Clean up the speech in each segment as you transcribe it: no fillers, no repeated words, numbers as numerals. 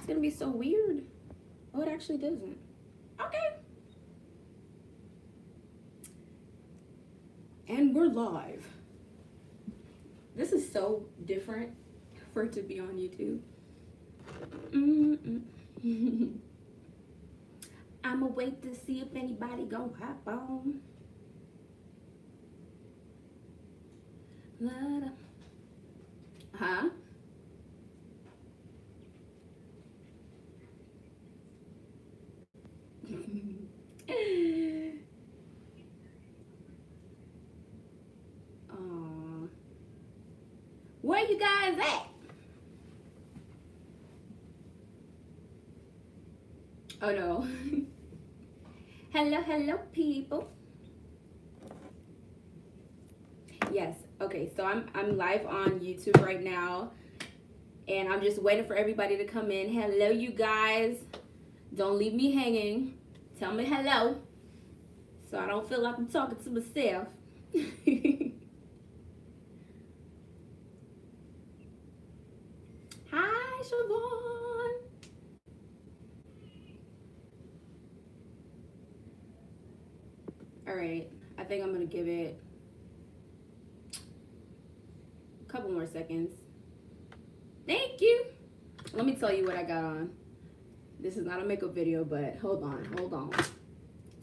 It's gonna be so weird. Oh, it actually doesn't. Okay. And we're live. This is so different for it to be on YouTube. I'ma wait to see if anybody gon' hop on. Huh? Where you guys at? Oh no. Hello people. Yes, okay, so I'm live on YouTube right now, and I'm just waiting for everybody to come in. Hello you guys. Don't leave me hanging. Tell me hello, so I don't feel like I'm talking to myself. Hi, Siobhan. All right, I think I'm gonna give it a couple more seconds. Thank you. Let me tell you what I got on. This is not a makeup video, but hold on.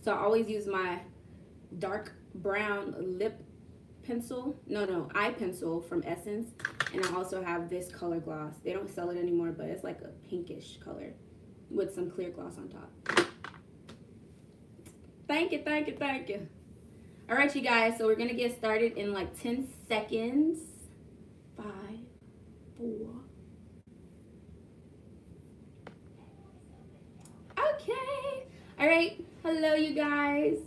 So I always use my dark brown lip pencil. No, eye pencil from Essence. And I also have this color gloss. They don't sell it anymore, but it's like a pinkish color with some clear gloss on top. Thank you. All right, you guys, so we're gonna get started in like 10 seconds. 5, 4. Okay. All right. Hello, you guys.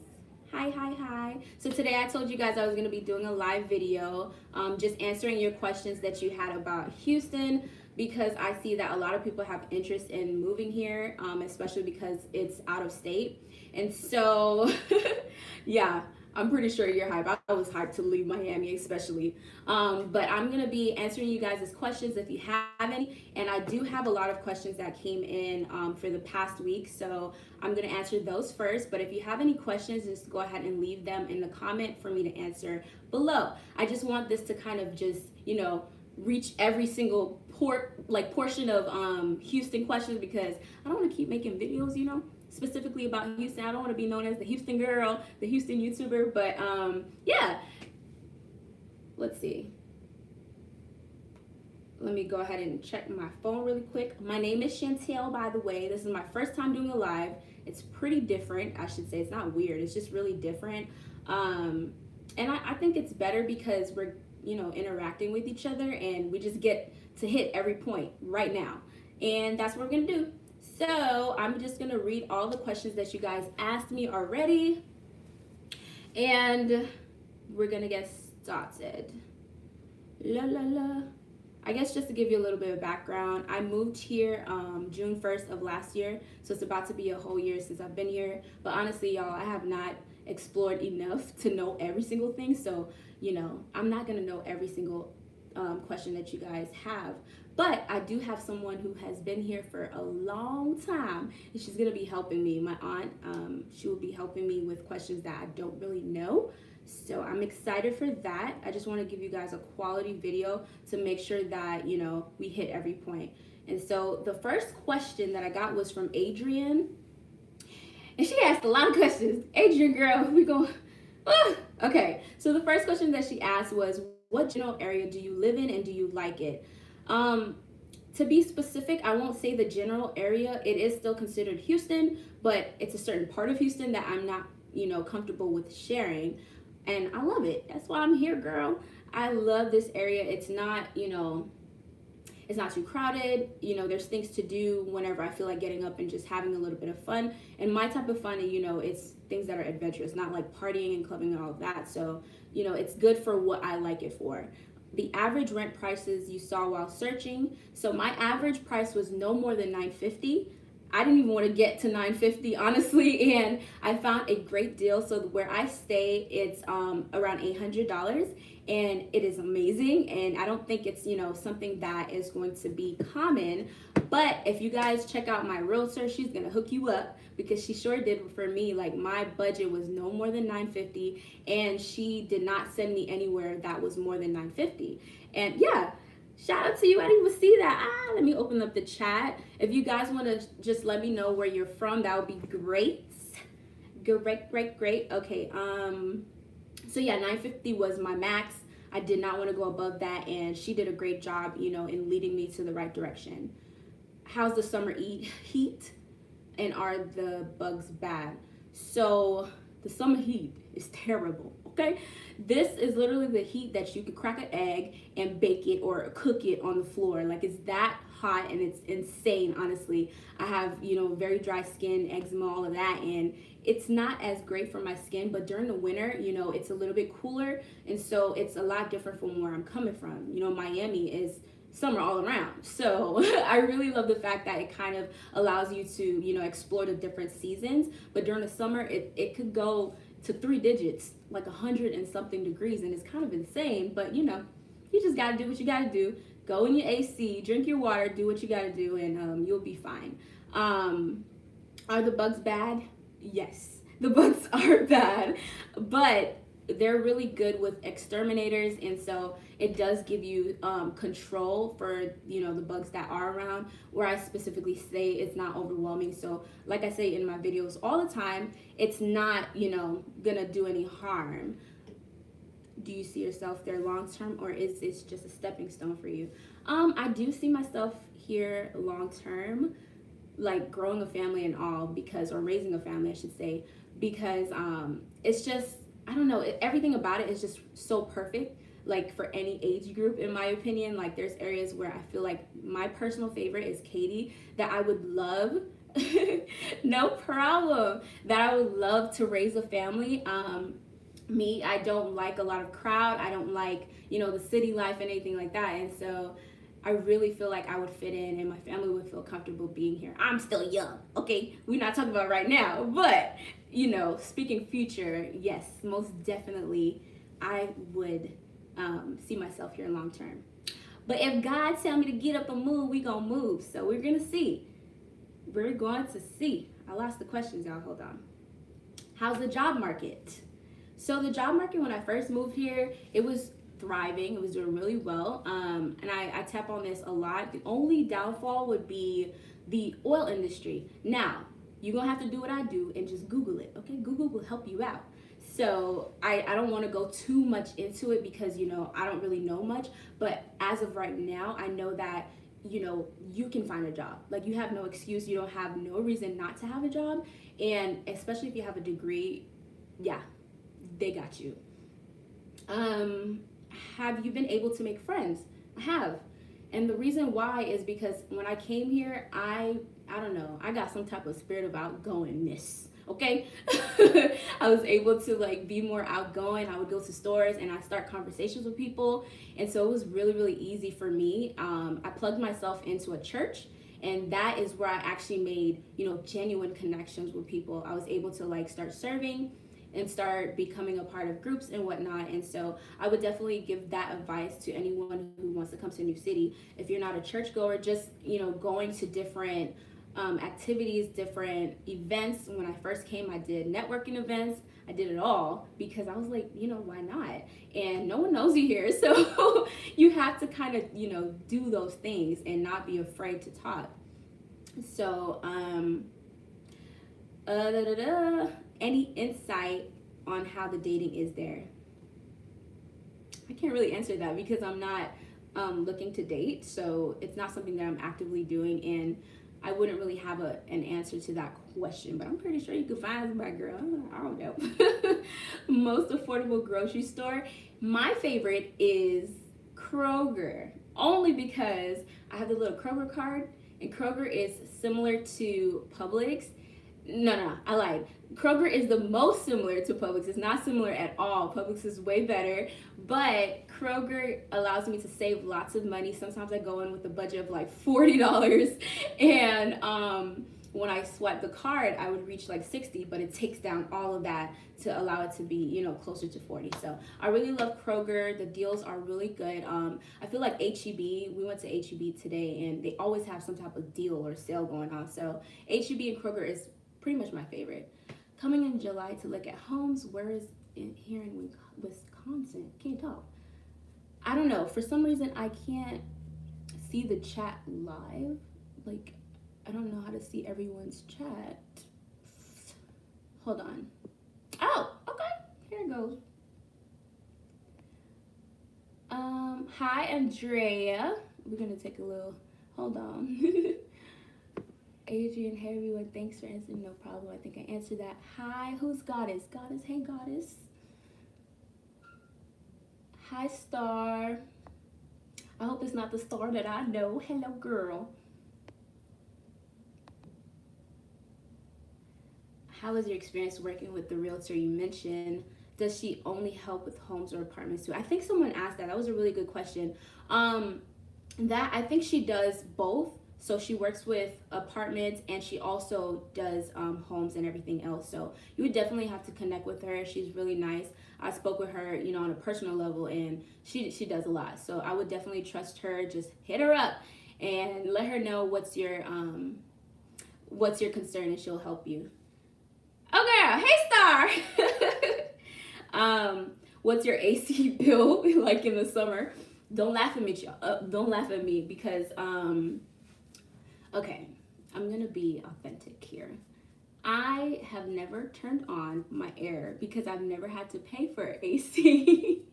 Hi. So today I told you guys I was going to be doing a live video, just answering your questions that you had about Houston, because I see that a lot of people have interest in moving here, especially because it's out of state. And so, yeah, I'm pretty sure you're hyped. I was hyped to leave Miami, especially. But I'm going to be answering you guys' questions if you have any. And I do have a lot of questions that came in for the past week. So I'm going to answer those first. But if you have any questions, just go ahead and leave them in the comment for me to answer below. I just want this to kind of just, reach every single portion of Houston questions, because I don't want to keep making videos, specifically about Houston. I don't want to be known as the Houston girl, the Houston YouTuber, but yeah. Let's see. Let me go ahead and check my phone really quick. My name is Chantel, by the way. This is my first time doing a live. It's pretty different, I should say. It's not weird. It's just really different. And I think it's better because we're, interacting with each other, and we just get to hit every point right now. And that's what we're going to do. So I'm just going to read all the questions that you guys asked me already, and we're going to get started. I guess just to give you a little bit of background, I moved here June 1st of last year, so it's about to be a whole year since I've been here. But honestly, y'all, I have not explored enough to know every single thing, so I'm not going to know every single question that you guys have. But I do have someone who has been here for a long time, and she's going to be helping me. My aunt, she will be helping me with questions that I don't really know. So I'm excited for that. I just want to give you guys a quality video to make sure that, we hit every point. And so the first question that I got was from Adrian. And she asked a lot of questions. Adrian, girl, we go. Okay, so the first question that she asked was, what general area do you live in and do you like it? To be specific, I won't say the general area. It is still considered Houston, but it's a certain part of Houston that I'm not, comfortable with sharing. And I love it. That's why I'm here, girl. I love this area. It's not, it's not too crowded. There's things to do whenever I feel like getting up and just having a little bit of fun. And my type of fun, it's things that are adventurous, not like partying and clubbing and all of that. So, it's good for what I like it for. The average rent prices you saw while searching. So my average price was no more than $950. I didn't even want to get to $950, honestly, and I found a great deal. So where I stay, it's around $800, and it is amazing. And I don't think it's something that is going to be common, But if you guys check out my realtor, she's gonna hook you up, because she sure did for me. Like, my budget was no more than $950, and she did not send me anywhere that was more than $950. And yeah, shout out to you. I didn't even see that. Let me open up the chat. If you guys want to just let me know where you're from, that would be great. Great. Okay. So yeah, $950 was my max. I did not want to go above that, and she did a great job, in leading me to the right direction. How's the summer heat, and are the bugs bad? So the summer heat is terrible, okay? This is literally the heat that you could crack an egg and bake it or cook it on the floor. Like, it's that hot, and it's insane, honestly. I have, very dry skin, eczema, all of that, and it's not as great for my skin. But during the winter, it's a little bit cooler, and so it's a lot different from where I'm coming from. Miami is summer all around. So I really love the fact that it kind of allows you to, explore the different seasons. But during the summer, it could go to 3 digits, like 100 and something degrees, and it's kind of insane. But you just gotta do what you gotta do. Go in your AC, drink your water, do what you gotta do, and you'll be fine. Are the bugs bad? Yes, the bugs are bad, but they're really good with exterminators, and so it does give you control for the bugs that are around, where I specifically say it's not overwhelming. So like I say in my videos all the time, it's not gonna do any harm. Do you see yourself there long term, or is this just a stepping stone for you? I do see myself here long term, like growing a family and all, or raising a family, I should say, because it's just, I don't know, everything about it is just so perfect, like for any age group, in my opinion. Like, there's areas where I feel like my personal favorite is Katy, that I would love, no problem, that I would love to raise a family. Me, I don't like a lot of crowd. I don't like, the city life and anything like that. And so I really feel like I would fit in, and my family would feel comfortable being here. I'm still young, okay? We're not talking about right now, but, speaking future, yes, most definitely I would see myself here long term. But if God tell me to get up and move, we gonna move. So we're gonna see. We're going to see. I lost the questions, y'all. Hold on. How's the job market? So the job market, when I first moved here, it was thriving. It was doing really well. And I tap on this a lot. The only downfall would be the oil industry. Now, you're going to have to do what I do and just Google it, okay? Google will help you out. So I don't want to go too much into it because, I don't really know much. But as of right now, I know that, you can find a job. Like, you have no excuse. You don't have no reason not to have a job. And especially if you have a degree, yeah, they got you. Have you been able to make friends? I have. And the reason why is because when I came here, I don't know, I got some type of spirit of outgoingness, okay? I was able to be more outgoing. I would go to stores and I start conversations with people. And so it was really, really easy for me. I plugged myself into a church, and that is where I actually made, genuine connections with people. I was able to start serving and start becoming a part of groups and whatnot. And so I would definitely give that advice to anyone who wants to come to a new city. If you're not a churchgoer, just, going to different activities, different events. When I first came, I did networking events. I did it all because I was like, why not? And no one knows you here. So you have to kind of, do those things and not be afraid to talk. So, any insight on how the dating is there? I can't really answer that because I'm not looking to date, so it's not something that I'm actively doing, and I wouldn't really have an answer to that question, but I'm pretty sure you could find somebody, girl. I don't know. Most affordable grocery store. My favorite is Kroger, only because I have the little Kroger card, and Kroger is similar to Publix. No, I lied. Kroger is the most similar to Publix. It's not similar at all. Publix is way better, but Kroger allows me to save lots of money. Sometimes I go in with a budget of $40, and when I swipe the card, I would reach like 60, but it takes down all of that to allow it to be, you know, closer to 40. So I really love Kroger. The deals are really good. I feel like HEB, we went to HEB today and they always have some type of deal or sale going on. So HEB and Kroger is pretty much my favorite. Coming in July to look at homes. Where is it here in Wisconsin? Can't talk. I don't know. For some reason, I can't see the chat live. Like, I don't know how to see everyone's chat. Hold on. Oh, okay. Here it goes. Hi, Andrea. We're gonna take a little. Hold on. Adrian, hey everyone. Thanks for answering. No problem. I think I answered that. Hi, who's Goddess? Goddess, hey Goddess. Hi, Star. I hope it's not the Star that I know. Hello, girl. How was your experience working with the realtor you mentioned? Does she only help with homes or apartments too? I think someone asked that. That was a really good question. That I think she does both. So she works with apartments and she also does homes and everything else. So you would definitely have to connect with her. She's really nice. I spoke with her, you know, on a personal level, and she does a lot. So I would definitely trust her. Just hit her up and let her know what's your concern, and she'll help you. Oh girl, hey Star. What's your AC bill like in the summer? Don't laugh at me, y'all. Don't laugh at me because okay, I'm gonna be authentic here. I have never turned on my air because I've never had to pay for AC.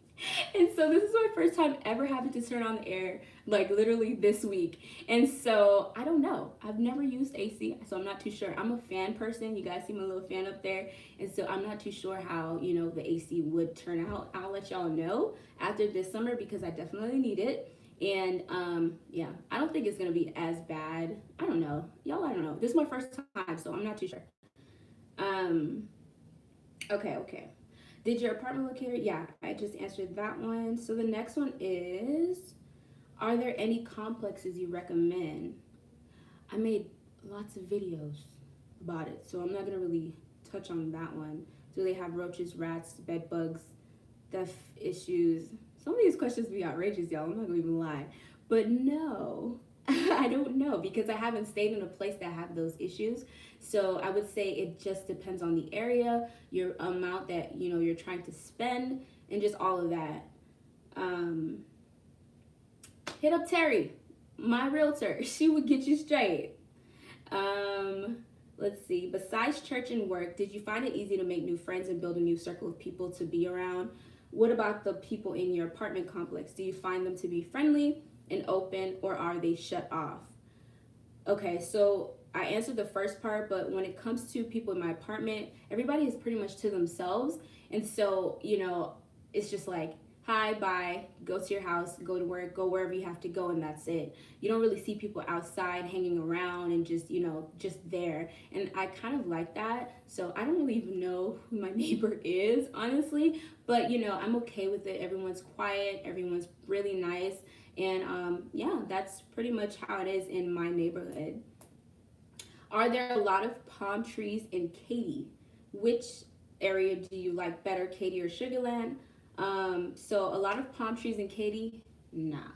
And so this is my first time ever having to turn on the air, like literally this week. And so I don't know. I've never used AC, so I'm not too sure. I'm a fan person. You guys see my little fan up there. And so I'm not too sure how, you know, the AC would turn out. I'll let y'all know after this summer because I definitely need it. And yeah, I don't think it's gonna be as bad. I don't know. Y'all, I don't know. This is my first time, so I'm not too sure. Okay. Did your apartment look here? Yeah, I just answered that one. So the next one is, are there any complexes you recommend? I made lots of videos about it, so I'm not gonna really touch on that one. Do they have roaches, rats, bed bugs, theft issues? Some of these questions be outrageous, y'all. I'm not gonna even lie. But no, I don't know because I haven't stayed in a place that have those issues. So I would say it just depends on the area, your amount that, you know, you're trying to spend, and just all of that. Hit up Teri, my realtor. She would get you straight. Let's see. Besides church and work, did you find it easy to make new friends and build a new circle of people to be around? What about the people in your apartment complex? Do you find them to be friendly and open, or are they shut off? Okay, so I answered the first part, but when it comes to people in my apartment, everybody is pretty much to themselves. And so, you know, it's just like, hi, bye, go to your house, go to work, go wherever you have to go, and that's it. You don't really see people outside hanging around and just, you know, just there. And I kind of like that. So I don't really even know who my neighbor is, honestly. But, you know, I'm okay with it. Everyone's quiet, everyone's really nice. And yeah, that's pretty much how it is in my neighborhood. Are there a lot of palm trees in Katy? Which area do you like better, Katy or Sugarland? So a lot of palm trees in Katy? Nah.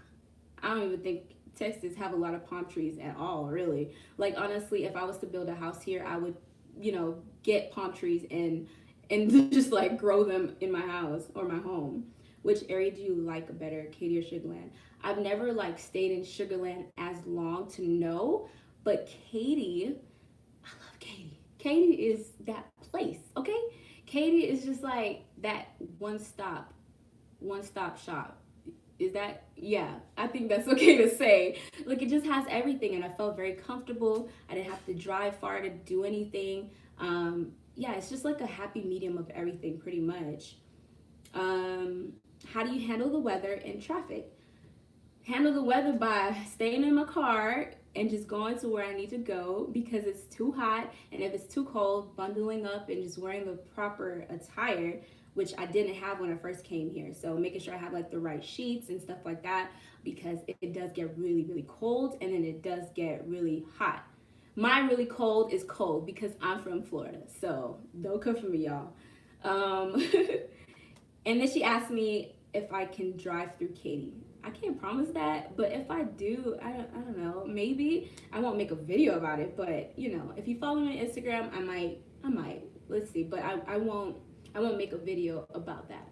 I don't even think Texas have a lot of palm trees at all, really. Like, honestly, if I was to build a house here, I would, you know, get palm trees and just like grow them in my house or my home. Which area do you like better, Katy or Sugarland? I've never like stayed in Sugarland as long to know, but Katy, I love Katy. Katy is that place, okay? Katy is just like that one stop shop. Is that, yeah, I think that's okay to say. Like, it just has everything, and I felt very comfortable. I didn't have to drive far to do anything. Yeah, it's just like a happy medium of everything, pretty much. How do you handle the weather and traffic? Handle the weather by staying in my car and just going to where I need to go because it's too hot, and if it's too cold, bundling up and just wearing the proper attire, which I didn't have when I first came here. So making sure I have like the right sheets and stuff like that because it does get really, really cold, and then it does get really hot. My really cold is cold because I'm from Florida. So don't come for me, y'all. Um, and then she asked me if I can drive through Katy. I can't promise that, but if I do, I don't know. Maybe I won't make a video about it, but you know, if you follow me on Instagram, I might. Let's see, but I won't make a video about that.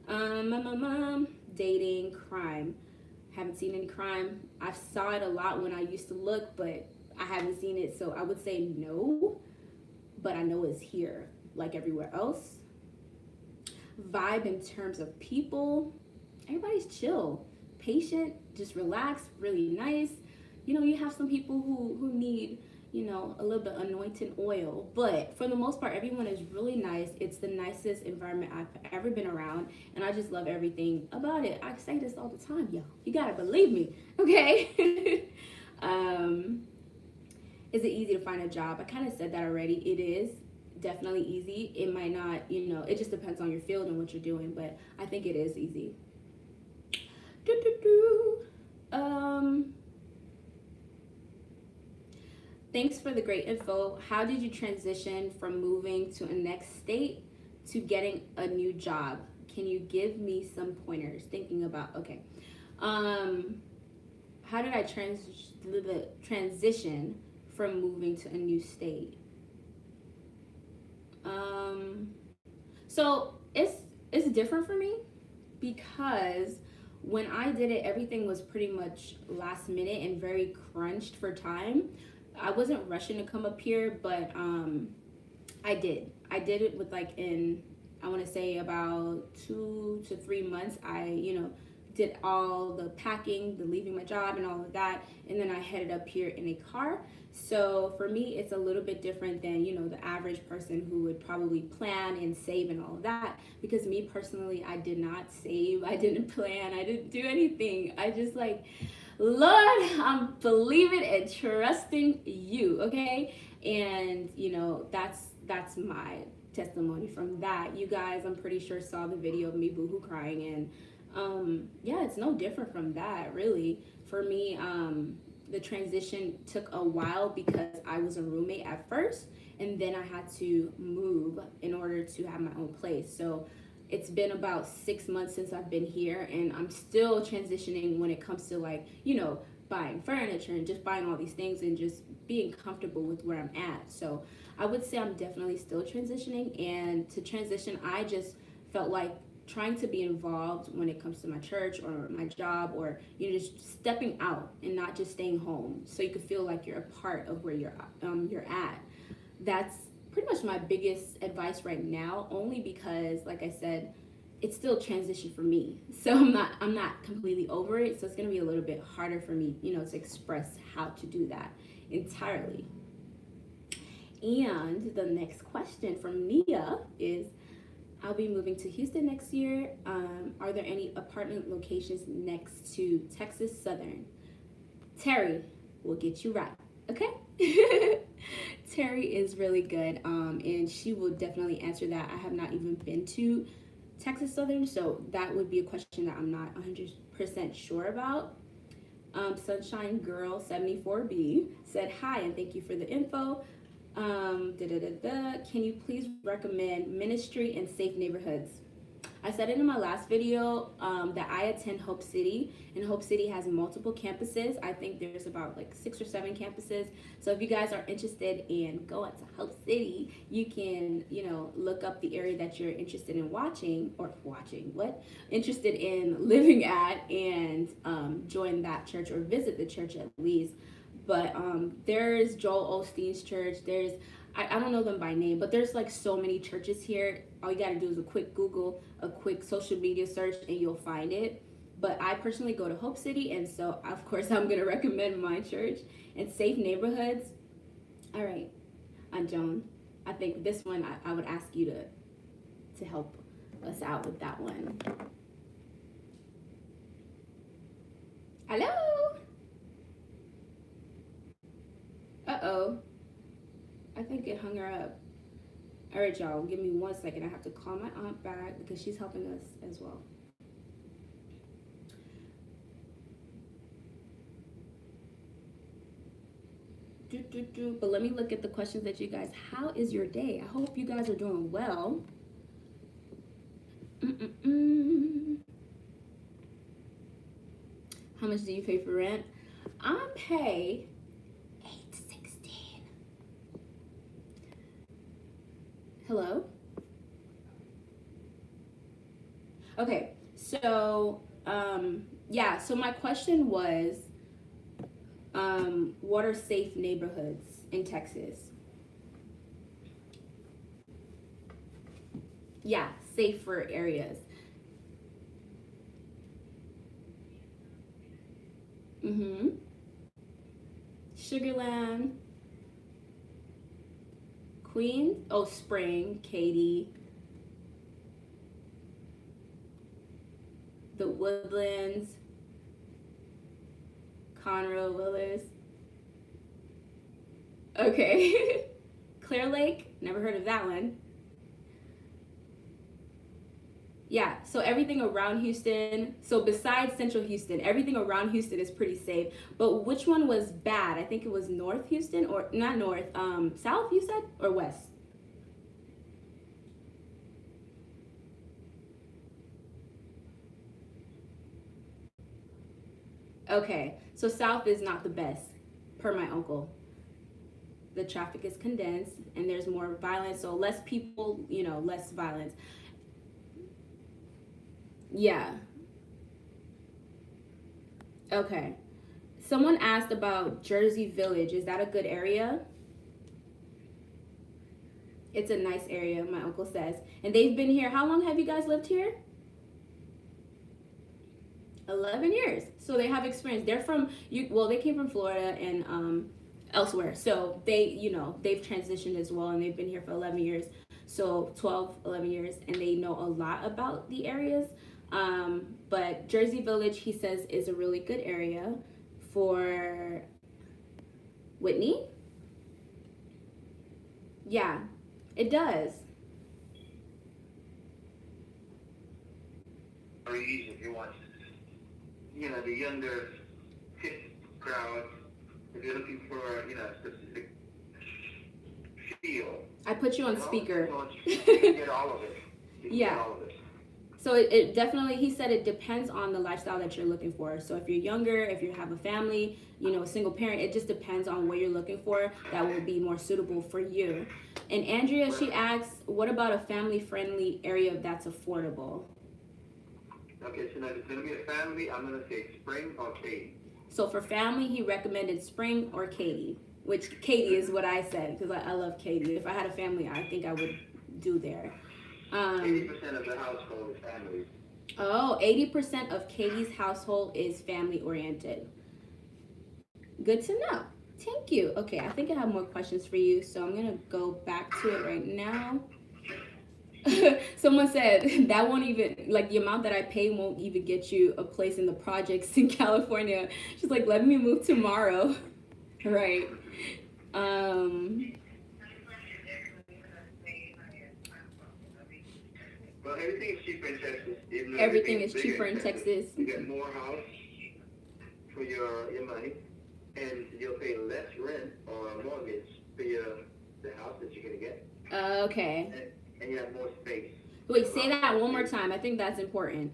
My mom, dating, crime. Haven't seen any crime. I saw it a lot when I used to look, but I haven't seen it, so I would say no, but I know it's here, like everywhere else. Vibe in terms of people, everybody's chill, patient, just relaxed, really nice. You know, you have some people who need, you know, a little bit anointing oil, but for the most part, everyone is really nice. It's the nicest environment I've ever been around, and I just love everything about it. I say this all the time, y'all. You gotta believe me, okay? Is it easy to find a job? I kind of said that already. It is definitely easy. It might not, you know, it just depends on your field and what you're doing, but I think it is easy. Thanks for the great info. How did you transition from moving to a next state to getting a new job? Can you give me some pointers? Thinking about, okay. How did I transition from moving to a new state? So it's different for me because when I did it, everything was pretty much last minute and very crunched for time. I wasn't rushing to come up here, but I did it with like in, I want to say about 2 to 3 months. I, you know, did all the packing, the leaving my job and all of that, and then I headed up here in a car. So for me, it's a little bit different than, you know, the average person who would probably plan and save and all of that. Because me personally, I did not save, I didn't plan, I didn't do anything. I just like, Lord, I'm believing and trusting you, okay? And you know, that's my testimony from that. You guys, I'm pretty sure saw the video of me boohoo crying, and yeah, it's no different from that, really. For me, the transition took a while because I was a roommate at first, and then I had to move in order to have my own place. So it's been about 6 months since I've been here, and I'm still transitioning when it comes to, like, you know, buying furniture and just buying all these things and just being comfortable with where I'm at. So I would say I'm definitely still transitioning, and to transition, I just felt like trying to be involved when it comes to my church or my job, or you know, just stepping out and not just staying home, so you could feel like you're a part of where you're at. That's pretty much my biggest advice right now, only because, like I said, it's still transition for me. So I'm not completely over it. So it's gonna be a little bit harder for me, you know, to express how to do that entirely. And the next question from Nia is, I'll be moving to Houston next year. Are there any apartment locations next to Texas Southern? Teri will get you right, okay? Teri is really good, and she will definitely answer that. I have not even been to Texas Southern, so that would be a question that I'm not 100% sure about. Sunshine Girl 74B said hi and thank you for the info. Can you please recommend ministry in safe neighborhoods? I said it in my last video that I attend Hope City, and Hope City has multiple campuses. I think there's about like 6 or 7 campuses. So if you guys are interested in going to Hope City, you can, you know, look up the area that you're interested in interested in living at, and join that church or visit the church at least. But there's Joel Osteen's church. There's, I don't know them by name, but there's like so many churches here. All you gotta do is a quick Google, a quick social media search, and you'll find it. But I personally go to Hope City, and so of course I'm gonna recommend my church. And safe neighborhoods. All right, Joan, I think this one I would ask you to help us out with that one. Hello. Uh-oh. I think it hung her up. All right, y'all, give me 1 second. I have to call my aunt back because she's helping us as well. But let me look at the questions that you guys. How is your day? I hope you guys are doing well. How much do you pay for rent? I pay $8.16. Hello? Okay, so yeah, so my question was what are safe neighborhoods in Texas? Yeah, safer areas. Sugarland, Queens, oh, Spring, Katy, the Woodlands, Conroe, Willis. Okay. Clear Lake, never heard of that one. Yeah, so everything around Houston, so besides Central Houston, everything around Houston is pretty safe. But which one was bad? I think it was North Houston, or not North, South, you said, or West? Okay, so South is not the best, per my uncle. The traffic is condensed and there's more violence, so less people, less violence. Yeah. Okay. Someone asked about Jersey Village. Is that a good area? It's a nice area, my uncle says. And they've been here. How long have you guys lived here? 11 years. So they have experience. They're from they came from Florida and elsewhere. So they've transitioned as well, and they've been here for 11 years. So 12, 11 years, and they know a lot about the areas. But Jersey Village, he says, is a really good area for Whitney. Yeah, it does. Very easy if you want, the younger hip crowd. If you're looking for, a specific feel. I put you on speaker. You can get all of it. Yeah. Get all of it. So it definitely, he said, it depends on the lifestyle that you're looking for. So if you're younger, if you have a family, a single parent, it just depends on what you're looking for that will be more suitable for you. And Andrea, she asks, what about a family-friendly area that's affordable? Okay, so now if it's going to be a family, I'm going to say Spring or Katy. So for family, he recommended Spring or Katy, which Katy is what I said because I love Katy. If I had a family, I think I would do there. 80% of the household is family. Oh, 80% of Katie's household is family oriented. Good to know. Thank you. Okay, I think I have more questions for you, so I'm gonna go back to it right now. Someone said that won't even, the amount that I pay won't even get you a place in the projects in California. She's like, let me move tomorrow. Right. Well, everything is cheaper in Texas. Everything is cheaper in Texas. You get more house for your money, and you'll pay less rent or mortgage for the house that you're going to get. Okay. And you have more space. Wait, say that one more time. I think that's important.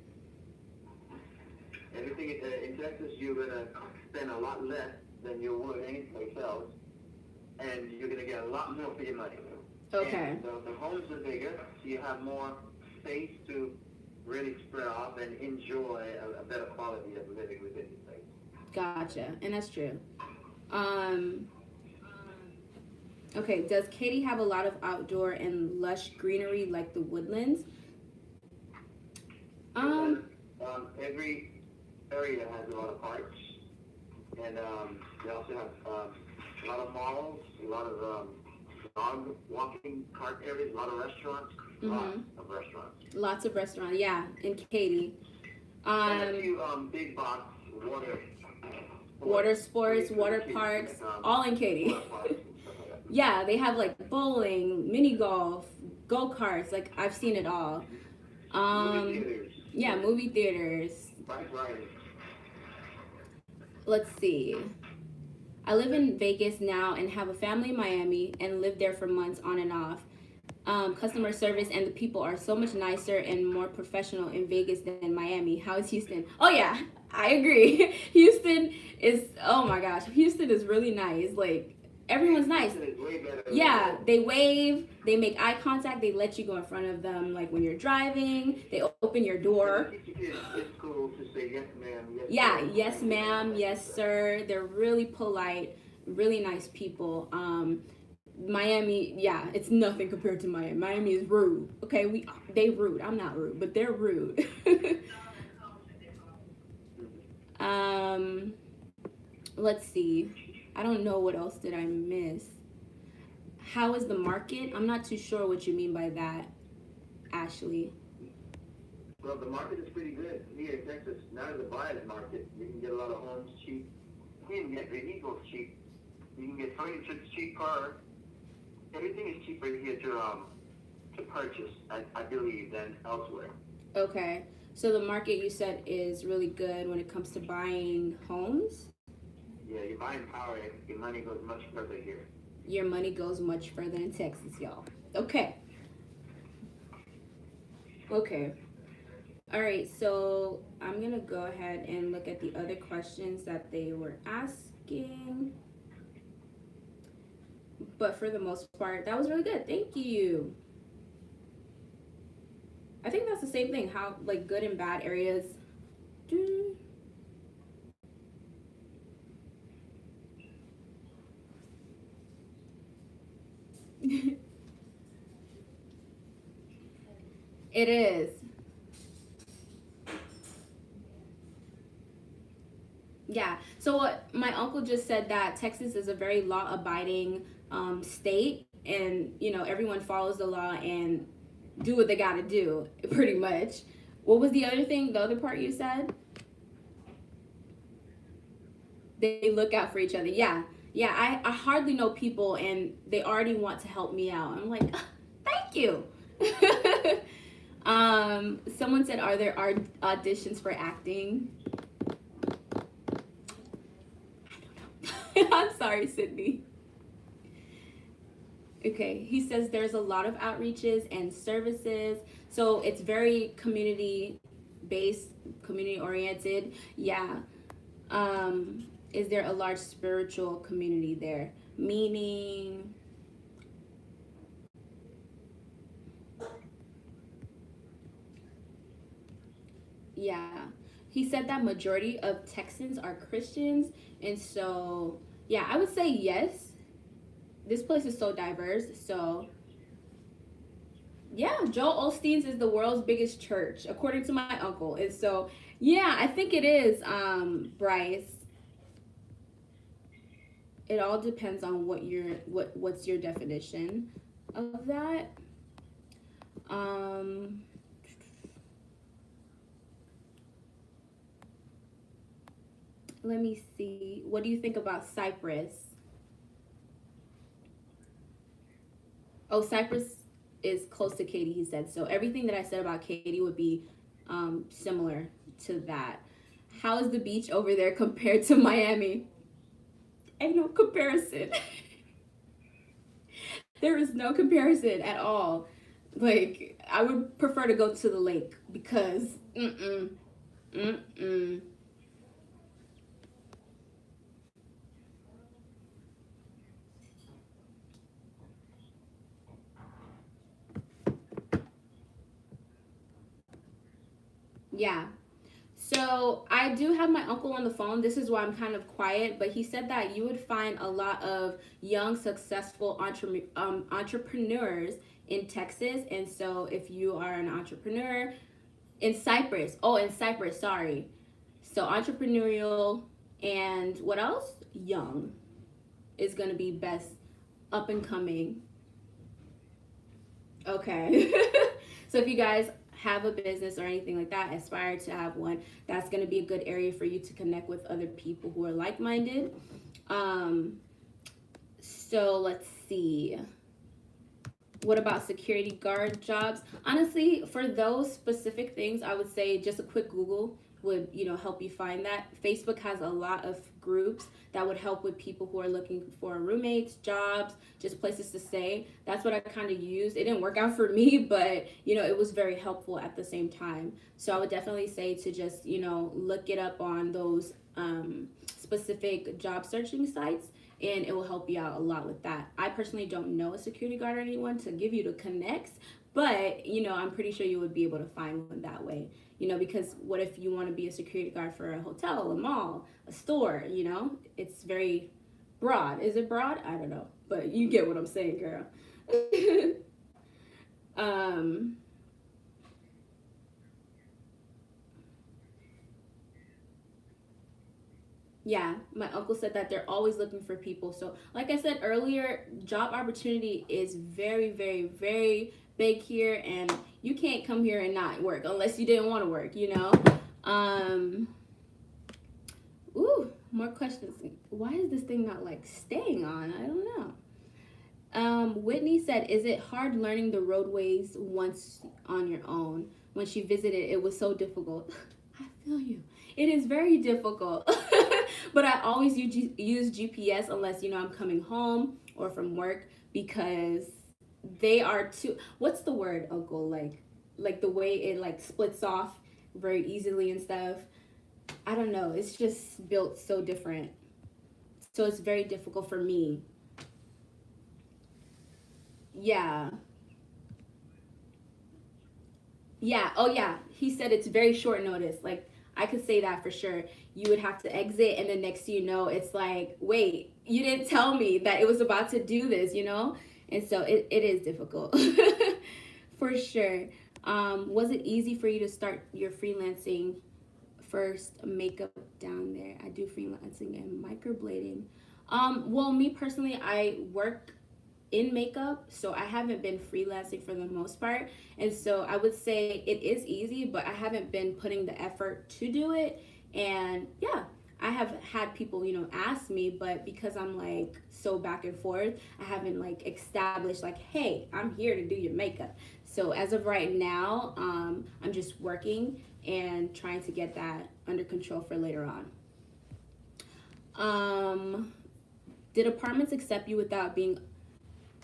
Everything in Texas, you're going to spend a lot less than you would anyplace else, and you're going to get a lot more for your money. Okay. And the homes are bigger, so you have more space to really spread off and enjoy a better quality of living within the place. Gotcha, and that's true. Okay, does Katy have a lot of outdoor and lush greenery like the Woodlands? Every area has a lot of parks, and they also have a lot of malls, a lot of dog walking cart areas, a lot of restaurants, lots of restaurants. Lots of restaurants, yeah, in Katy. And a few big box water sports, water parks, all in Katy. Yeah, they have bowling, mini golf, go-karts, I've seen it all. Movie theaters. Yeah, movie theaters. Bike riding. Let's see. I live in Vegas now and have a family in Miami and lived there for months on and off. Customer service and the people are so much nicer and more professional in Vegas than Miami. How is Houston? Oh yeah, I agree. Houston is, oh my gosh, Houston is really nice. Like, everyone's nice. Yeah, they wave, they make eye contact, they let you go in front of them, like when you're driving, they open your door. It's cool to say yes, ma'am. Yeah, yes, ma'am, yes, sir. They're really polite, really nice people. Miami, yeah, it's nothing compared to Miami. Miami is rude. Okay, they rude. I'm not rude, but they're rude. um, let's see. I don't know what else did I miss. How is the market? I'm not too sure what you mean by that, Ashley. Well, the market is pretty good here in Texas. Now is a buyer's market. You can get a lot of homes cheap. You can get vehicles cheap. You can get furniture cheaper. Everything is cheaper here to purchase, I believe, than elsewhere. Okay. So the market you said is really good when it comes to buying homes? Yeah, you're buying power. Your money goes much further here. Your money goes much further in Texas, y'all. Okay. Okay. All right, so I'm going to go ahead and look at the other questions that they were asking. But for the most part, that was really good. Thank you. I think that's the same thing, how like good and bad areas do. It is. Yeah. So what my uncle just said, that Texas is a very law-abiding state, and everyone follows the law and do what they got to do, pretty much. What was the other thing? The other part you said? They look out for each other. Yeah. Yeah. I hardly know people, and they already want to help me out. I'm like, thank you. Someone said, are there auditions for acting? I'm sorry, Sydney. Okay, he says there's a lot of outreaches and services, so it's very community based, community oriented. Yeah. Is there a large spiritual community there? Meaning, yeah. He said that majority of Texans are Christians, and so yeah, I would say yes. This place is so diverse. So yeah, Joel Osteen's is the world's biggest church, according to my uncle. And so yeah, I think it is, Bryce. It all depends on what's your definition of that. Let me see. What do you think about Cyprus? Oh, Cyprus is close to Katy, he said. So everything that I said about Katy would be similar to that. How is the beach over there compared to Miami? Ain't no comparison. There is no comparison at all. Like, I would prefer to go to the lake because Yeah. So I do have my uncle on the phone. This is why I'm kind of quiet, but he said that you would find a lot of young, successful entrepreneurs in Texas. And so if you are an entrepreneur in Cyprus, sorry. So entrepreneurial and what else? Young is going to be best, up and coming. Okay. So if you guys have a business or anything like that, aspire to have one, that's going to be a good area for you to connect with other people who are like-minded. So let's see. What about security guard jobs? Honestly, for those specific things, I would say just a quick Google would, help you find that. Facebook has a lot of groups that would help with people who are looking for roommates, jobs, just places to stay. That's what I kind of used. It didn't work out for me, but it was very helpful at the same time. So I would definitely say to just, look it up on those specific job searching sites, and it will help you out a lot with that. I personally don't know a security guard or anyone to give you the connects, but I'm pretty sure you would be able to find one that way. Because what if you want to be a security guard for a hotel, a mall, a store? It's very broad. Is it broad? I don't know, but you get what I'm saying, girl. um Yeah, my uncle said that they're always looking for people. So, like I said earlier, job opportunity is very, very, very big here, and you can't come here and not work unless you didn't want to work. Um, More questions. Why is this thing not like staying on? I don't know. Whitney said, "Is it hard learning the roadways once on your own? When she visited, it was so difficult." I feel you. It is very difficult. But I always use GPS unless I'm coming home or from work, because they are too. What's the word, Uncle? Like the way it like splits off very easily and stuff. I don't know. It's just built so different. So it's very difficult for me. Yeah. Yeah. Oh, yeah. He said it's very short notice. Like, I could say that for sure. You would have to exit, and then next thing you know, it's like, wait, you didn't tell me that it was about to do this? And so it is difficult for sure. Was it easy for you to start your freelancing first? Makeup down there. I do freelancing and microblading. Well, me personally, I work in makeup, so I haven't been freelancing for the most part, and so I would say it is easy, but I haven't been putting the effort to do it. And yeah, I have had people ask me, but because I'm like so back and forth, I haven't like established like, hey, I'm here to do your makeup. So as of right now, I'm just working and trying to get that under control for later on. Did apartments accept you without being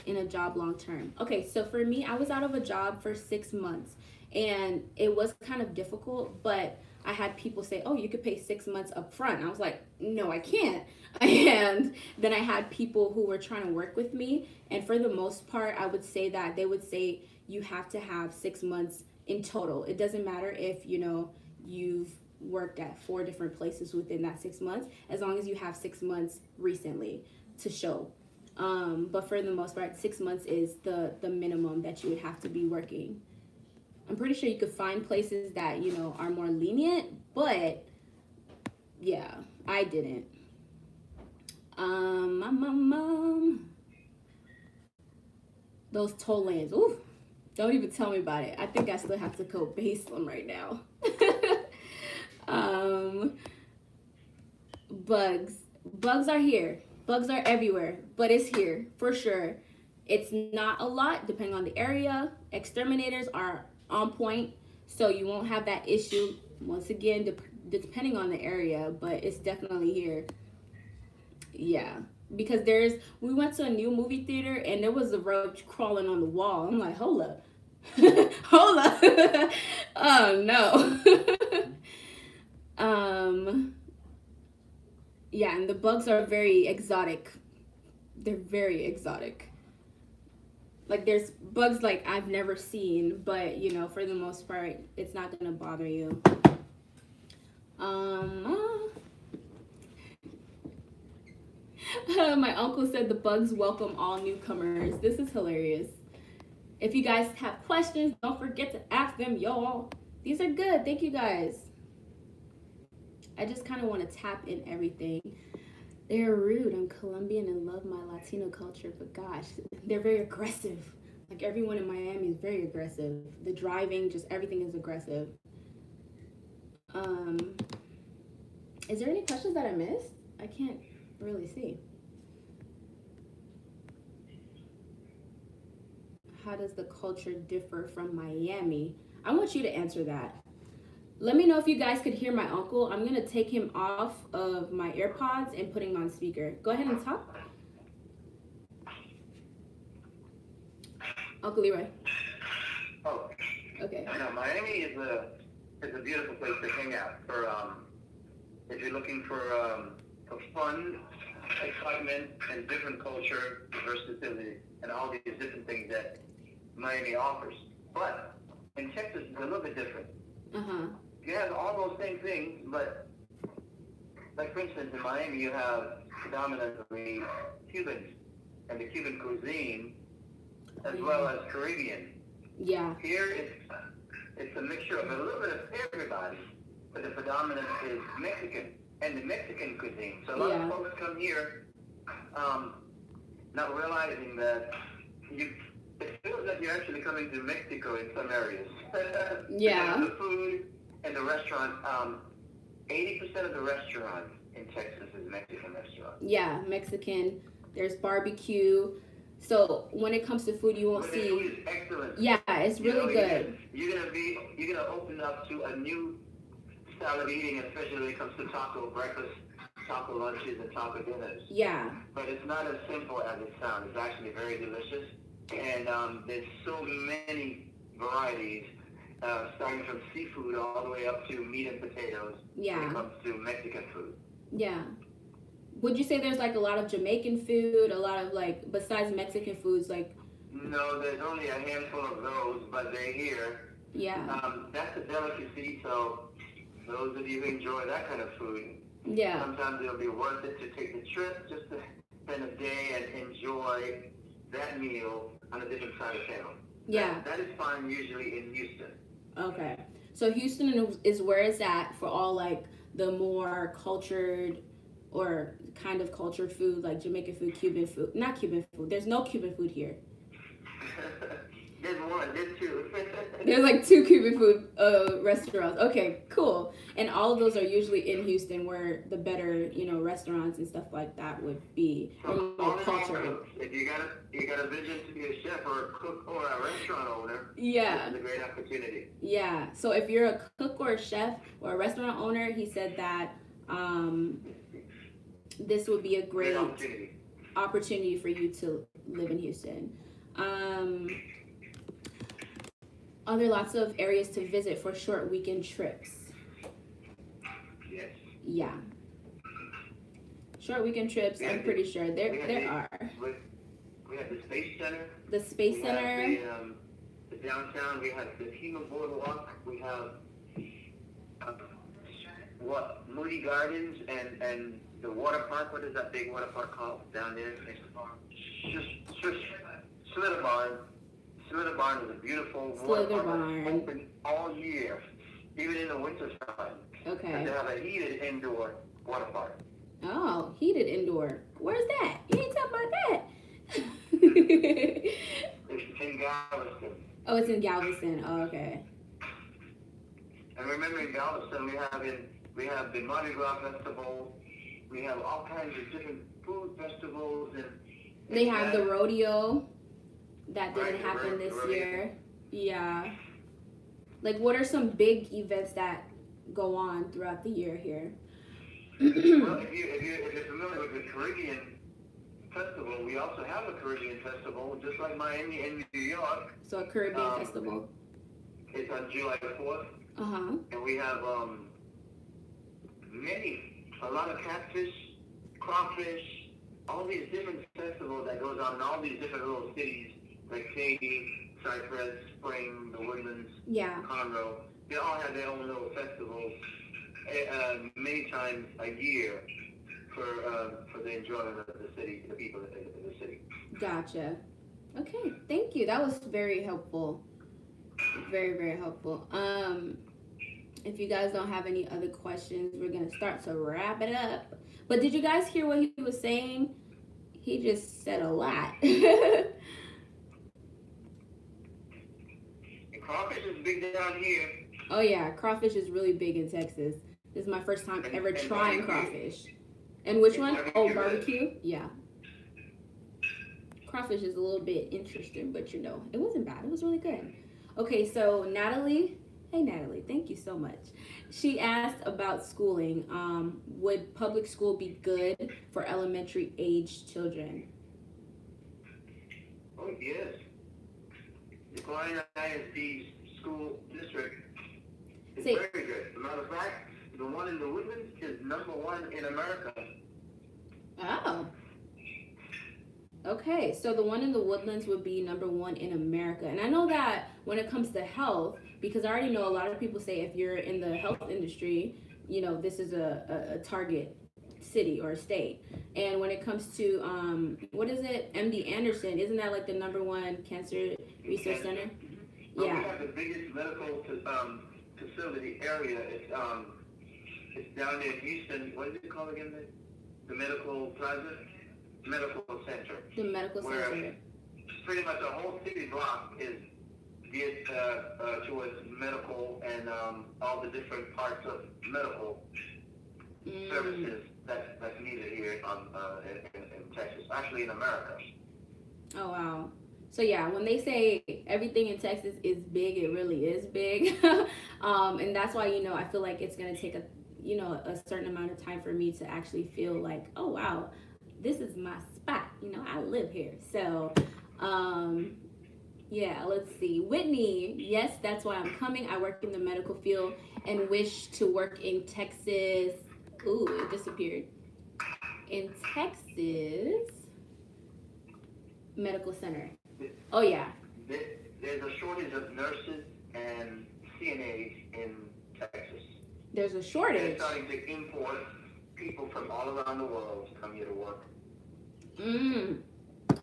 in a job long term? Okay, so for me, I was out of a job for 6 months, and it was kind of difficult, but I had people say, oh, you could pay 6 months up front. I was like, no, I can't. And then I had people who were trying to work with me, and for the most part, I would say that they would say you have to have 6 months in total. It doesn't matter if you've worked at 4 different places within that 6 months, as long as you have 6 months recently to show. But for the most part, 6 months is the minimum that you would have to be working. I'm pretty sure you could find places that are more lenient, but yeah, I didn't. Those toll lanes, ooh, don't even tell me about it. I think I still have to go base them right now. um, bugs are here. Bugs are everywhere, but it's here for sure. It's not a lot depending on the area. Exterminators are on point, so you won't have that issue. Once again, depending on the area, but it's definitely here. Yeah, because we went to a new movie theater and there was a roach crawling on the wall. I'm like, hold up. Hold up. Oh no. um yeah, and the bugs are very exotic. They're very exotic. Like there's bugs like I've never seen, but for the most part, it's not gonna bother you. My uncle said the bugs welcome all newcomers. This is hilarious. If you guys have questions, don't forget to ask them, y'all. These are good. Thank you guys. I just kind of want to tap in everything. They're rude. I'm Colombian and love my Latino culture, but gosh, they're very aggressive. Like everyone in Miami is very aggressive. The driving, just everything is aggressive. Is there any questions that I missed? I can't really see. How does the culture differ from Miami? I want you to answer that. Let me know if you guys could hear my uncle. I'm gonna take him off of my AirPods and put him on speaker. Go ahead and talk, Uncle Leroy. Oh, Okay. now Miami is a beautiful place to hang out for if you're looking for fun, excitement, and different culture, versatility, and all these different things that Miami offers. But in Texas, it's a little bit different. You have all those same things, but like for instance, in Miami, you have predominantly Cubans and the Cuban cuisine, as well as Caribbean. Yeah. Here, it's a mixture of a little bit of everybody, but the predominant is Mexican and the Mexican cuisine. So a lot of folks come here, not realizing that it feels like you're actually coming to Mexico in some areas. Yeah. The food and the restaurant, 80% of the restaurants in Texas is Mexican restaurants. Yeah, Mexican. There's barbecue. So when it comes to food, you won't But see. the food is excellent. Yeah, it's really good. You're gonna open up to a new style of eating, especially when it comes to taco breakfast, taco lunches, and taco dinners. Yeah. But it's not as simple as it sounds. It's actually very delicious, and there's so many varieties, starting from seafood all the way up to meat and potatoes. Yeah. When it comes to Mexican food. Yeah. Would you say there's like a lot of Jamaican food, a lot of like, besides Mexican foods, like? No, there's only a handful of those, but they're here. Yeah. That's a delicacy, so those of you who enjoy that kind of food, yeah, sometimes it'll be worth it to take the trip just to spend a day and enjoy that meal on a different side of town. Yeah. That is fine usually in Houston. Okay. So Houston is where it's at for all like the more cultured or kind of cultured food, like Jamaican food, Cuban food. Not Cuban food. There's no Cuban food here. There's one, there's two. There's like 2 Cuban food restaurants. Okay, cool. And all of those are usually in Houston, where the better, restaurants and stuff like that would be. So culture. If you got a vision to be a chef or a cook or a restaurant owner, yeah, this is a great opportunity. Yeah. So if you're a cook or a chef or a restaurant owner, he said that this would be a great opportunity for you to live in Houston. Are there lots of areas to visit for short weekend trips? Yes. Yeah. Short weekend trips, I'm pretty sure there are. We have the Space Center. The Space Center. We have the downtown. We have the Hema Boardwalk. We have Moody Gardens and the water park. What is that big water park called down there next to the farm? Slither Barn. Slither Barn is a beautiful water park that's open all year, even in the winter time. Okay. And they have a heated indoor water park. Oh, heated indoor. Where's that? You ain't talking about that. It's in Galveston. Oh, it's in Galveston. Oh, okay. And remember, in Galveston, we have the Mardi Gras Festival. We have all kinds of different food festivals, and they have the rodeo that didn't happen this year. Yeah. Like, what are some big events that go on throughout the year here? Well, if you're familiar with the Caribbean Festival, we also have a Caribbean Festival, just like Miami and New York. So a Caribbean Festival. It's on July 4th. Uh-huh. And we have a lot of catfish, crawfish, all these different festivals that goes on in all these different little cities, like Katy, Cypress, Spring, the Woodlands, Conroe. They all have their own little festivals many times a year for the enjoyment of the city, the people in the city. Gotcha. Okay, thank you. That was very helpful. Very, very helpful. If you guys don't have any other questions, we're going to start to wrap it up. But did you guys hear what he was saying? He just said a lot. And crawfish is big down here. Oh, yeah. Crawfish is really big in Texas. This is my first time ever trying crawfish. And which one? Oh, barbecue? Yeah. Crawfish is a little bit interesting, but it wasn't bad. It was really good. Okay, so Natalie Hey, Natalie, thank you so much. She asked about schooling. Would public school be good for elementary age children? Oh, yes. The Klein ISD school district is Say, very good. As a matter of fact, the one in the Woodlands is #1 in America. oh, okay. So the one in the Woodlands would be #1 in America. And I know that when it comes to health, because I already know a lot of people say if you're in the health industry, you know, this is a target city or state. And when it comes to what is it, MD Anderson, isn't that like the #1 cancer research center? Well, Yeah. we have the biggest medical facility area. It's down in Houston. What is it called again? The medical plaza, medical center. The medical Where center. pretty much a whole city block is geared towards medical and all the different parts of medical services that's needed here in Texas, actually in America. Oh wow. So yeah, when they say everything in Texas is big, it really is big. And that's why, you know, I feel like it's gonna take a certain amount of time for me to actually feel like, oh wow, this is my spot. You know, I live here. So yeah, let's see. Whitney, yes, that's why I'm coming. I work in the medical field and wish to work in Texas. Ooh, it disappeared. In Texas Medical Center. Oh yeah. There's a shortage of nurses and CNAs in Texas. There's a They're shortage. starting to import people from all around the world to come here to work.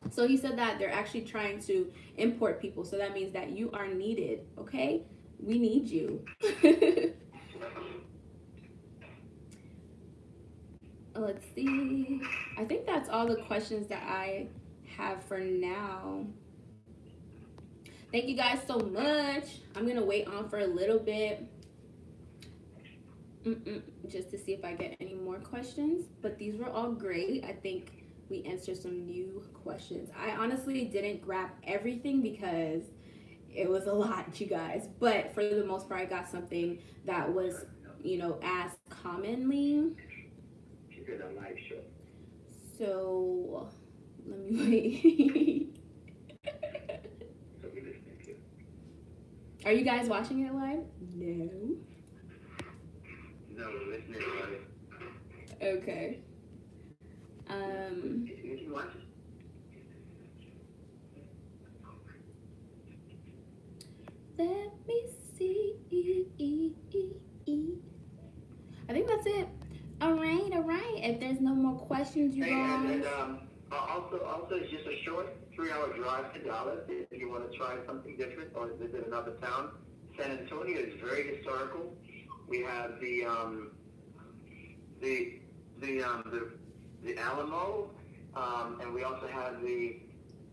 So he said that they're actually trying to import people. So that means that you are needed. Okay, we need you. Let's see. I think that's all the questions that I have for now. Thank you guys so much. I'm gonna wait on for a little bit just to see if I get any more questions, but these were all great. I think we answered some new questions. I honestly didn't grab everything because it was a lot, you guys, but for the most part I got something that was, you know, asked commonly. So let me wait. Are you guys watching it live? No. No, we're listening to it. Okay. You can watch it. Let me see. I think that's it. All right. If there's no more questions, you guys. And also, it's just a short 3-hour drive to Dallas if you want to try something different or visit another town. San Antonio is very historical. We have the Alamo, and we also have the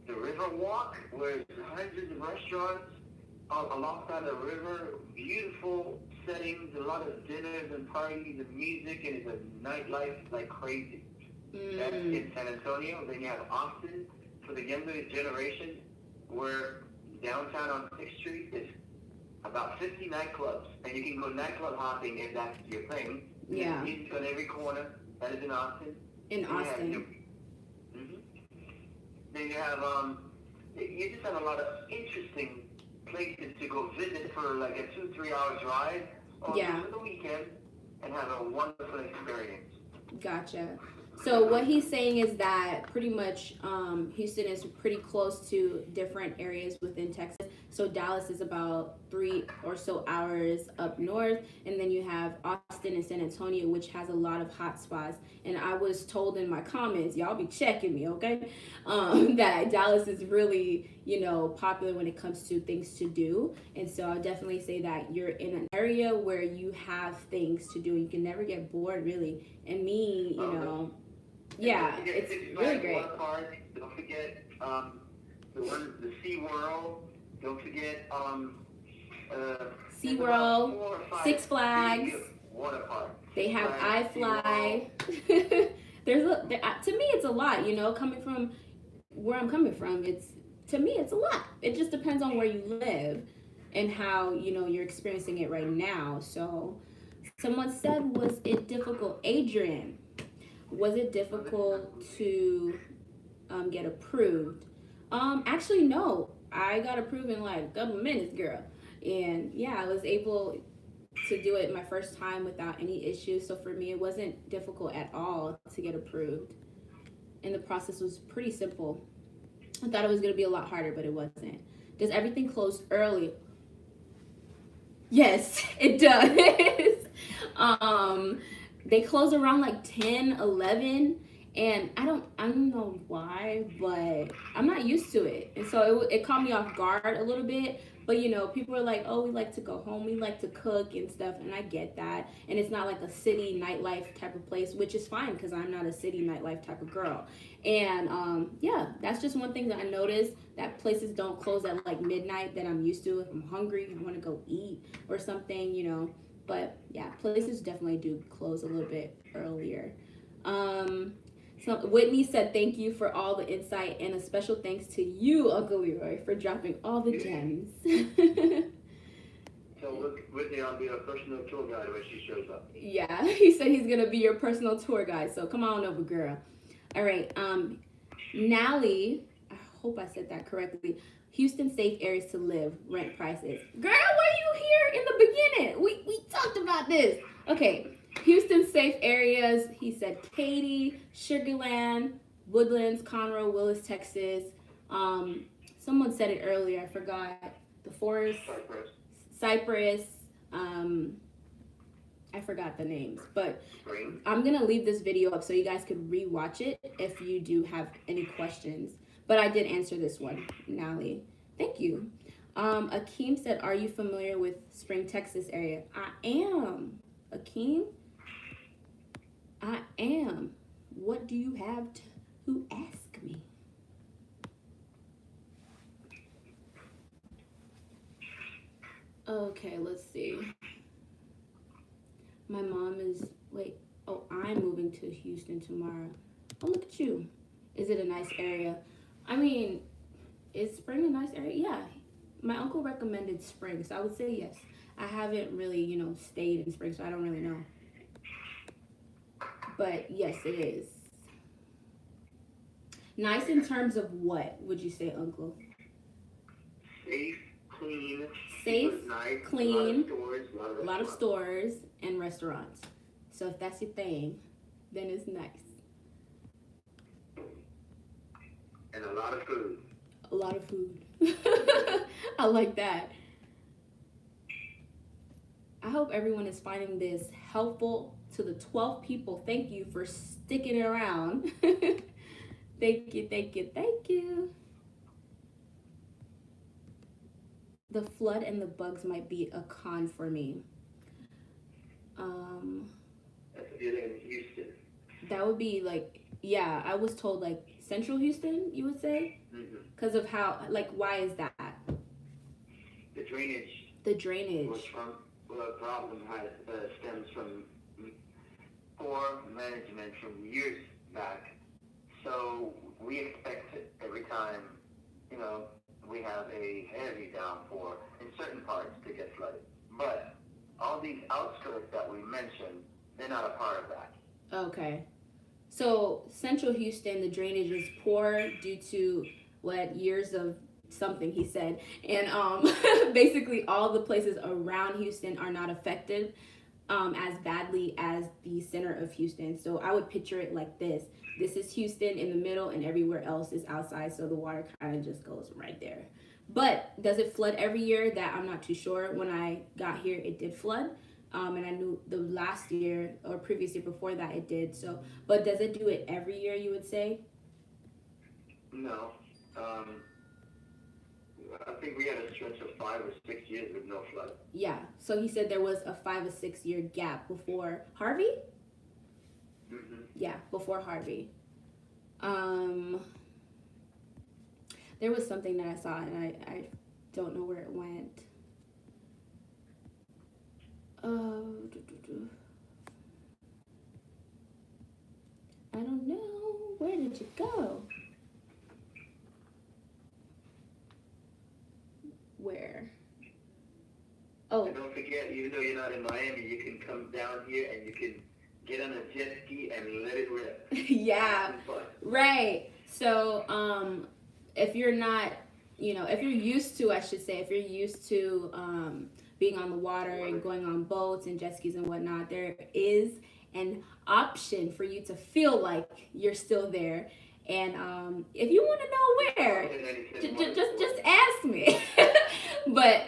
River Walk, where there's hundreds of restaurants alongside the river. Beautiful settings, a lot of dinners and parties and music, and it's a nightlife like crazy. That's in San Antonio. Then you have Austin for the younger generation, where downtown on 6th Street is about 50 nightclubs, and you can go nightclub hopping if that's your thing. Yeah. There's music on every corner. That is in Austin. In Austin. Then you have you just have a lot of interesting places to go visit for like a 2-3 hour drive or for the weekend and have a wonderful experience. Gotcha. So what he's saying is that pretty much Houston is pretty close to different areas within Texas. So Dallas is about 3 or so hours up north, and then you have Austin and San Antonio, which has a lot of hot spots. And I was told in my comments, y'all be checking me, okay, that Dallas is really, you know, popular when it comes to things to do. And so I'll definitely say that you're in an area where you have things to do. You can never get bored, really. And me, you know, yeah, it's really great. Don't forget the Sea World. Don't forget SeaWorld, Six Flags. Water park. They have iFly. To me, it's a lot. You know, coming from where I'm coming from, to me, it's a lot. It just depends on where you live. and how, you know, you're experiencing it right now. So someone said, was it difficult? Adrian, was it difficult to get approved? Actually, no. I got approved in like a couple minutes, girl. And yeah, I was able to do it my first time without any issues. So for me, it wasn't difficult at all to get approved. And the process was pretty simple. I thought it was going to be a lot harder, but it wasn't. Does everything close early? Yes, it does. They close around like 10, 11, and I don't know why, but I'm not used to it. And so it caught me off guard a little bit. But you know, people are like, "Oh, we like to go home, we like to cook and stuff," and I get that. And it's not like a city nightlife type of place, which is fine because I'm not a city nightlife type of girl. And yeah, that's just one thing that I noticed, that places don't close at like midnight that I'm used to. If I'm hungry, I want to go eat or something, you know. But yeah, places definitely do close a little bit earlier. Um, so Whitney said, "Thank you for all the insight, and a special thanks to you, Uncle Leroy, for dropping all the gems." So Whitney, I'll be a personal tour guide when she shows up. Yeah, he said he's gonna be your personal tour guide. So come on over, girl. All right. Nally, I hope I said that correctly. Houston safe areas to live, rent prices. Girl, were you here in the beginning? We talked about this. Okay. Houston safe areas. He said Katy, Sugarland, Woodlands, Conroe, Willis, Texas. Someone said it earlier. I forgot. The Forest, Cypress. I forgot the names, but I'm gonna leave this video up so you guys could rewatch it if you do have any questions. But I did answer this one, Nally. Thank you. Akeem said, "Are you familiar with Spring, Texas area?" I am. Akeem, I am. What do you have to ask me? Okay, let's see. My mom is, wait, oh, I'm moving to Houston tomorrow. Oh, look at you. Is it a nice area? I mean, is Spring a nice area? Yeah. My uncle recommended Spring, so I would say yes. I haven't really, you know, stayed in Spring, so I don't really know. But yes, it is. Nice in terms of what, would you say, Uncle? Safe, clean. Safe, Nice, clean, a lot of stores and restaurants. So if that's your thing, then it's nice. And a lot of food. A lot of food. I like that. I hope everyone is finding this helpful. To the 12 people, thank you for sticking around. Thank you, thank you, thank you. The flood and the bugs might be a con for me. That's if you're in Houston. That would be like, yeah, I was told like Central Houston, you would say? Because of how, like, why is that? The drainage. The drainage. Which the problem stems from poor management from years back. So we expect it every time, you know, we have a heavy downpour in certain parts to get flooded. But all these outskirts that we mentioned, they're not a part of that. Okay. So Central Houston, the drainage is poor due to what, years of something he said. And basically all the places around Houston are not affected as badly as the center of Houston. So I would picture it like this. This is Houston in the middle and everywhere else is outside. So the water kind of just goes right there. But does it flood every year? That I'm not too sure. When I got here, it did flood. And I knew the last year or previous year before that it did. So, but does it do it every year, you would say? No. I think we had a stretch of 5 or 6 years with no flood. Yeah. So he said there was a 5 or 6 year gap before Harvey? Mm-hmm. Yeah, before Harvey. There was something that I saw and I don't know where it went. I don't know. Where did you go? Where? forget, even though you're not in Miami, you can come down here and you can get on a jet ski and let it rip. Yeah, right. So if you're not, if you're used to, I should say, if you're used to being on the water and going on boats and jet skis and whatnot, there is an option for you to feel like you're still there. And if you want to know where, just ask me. But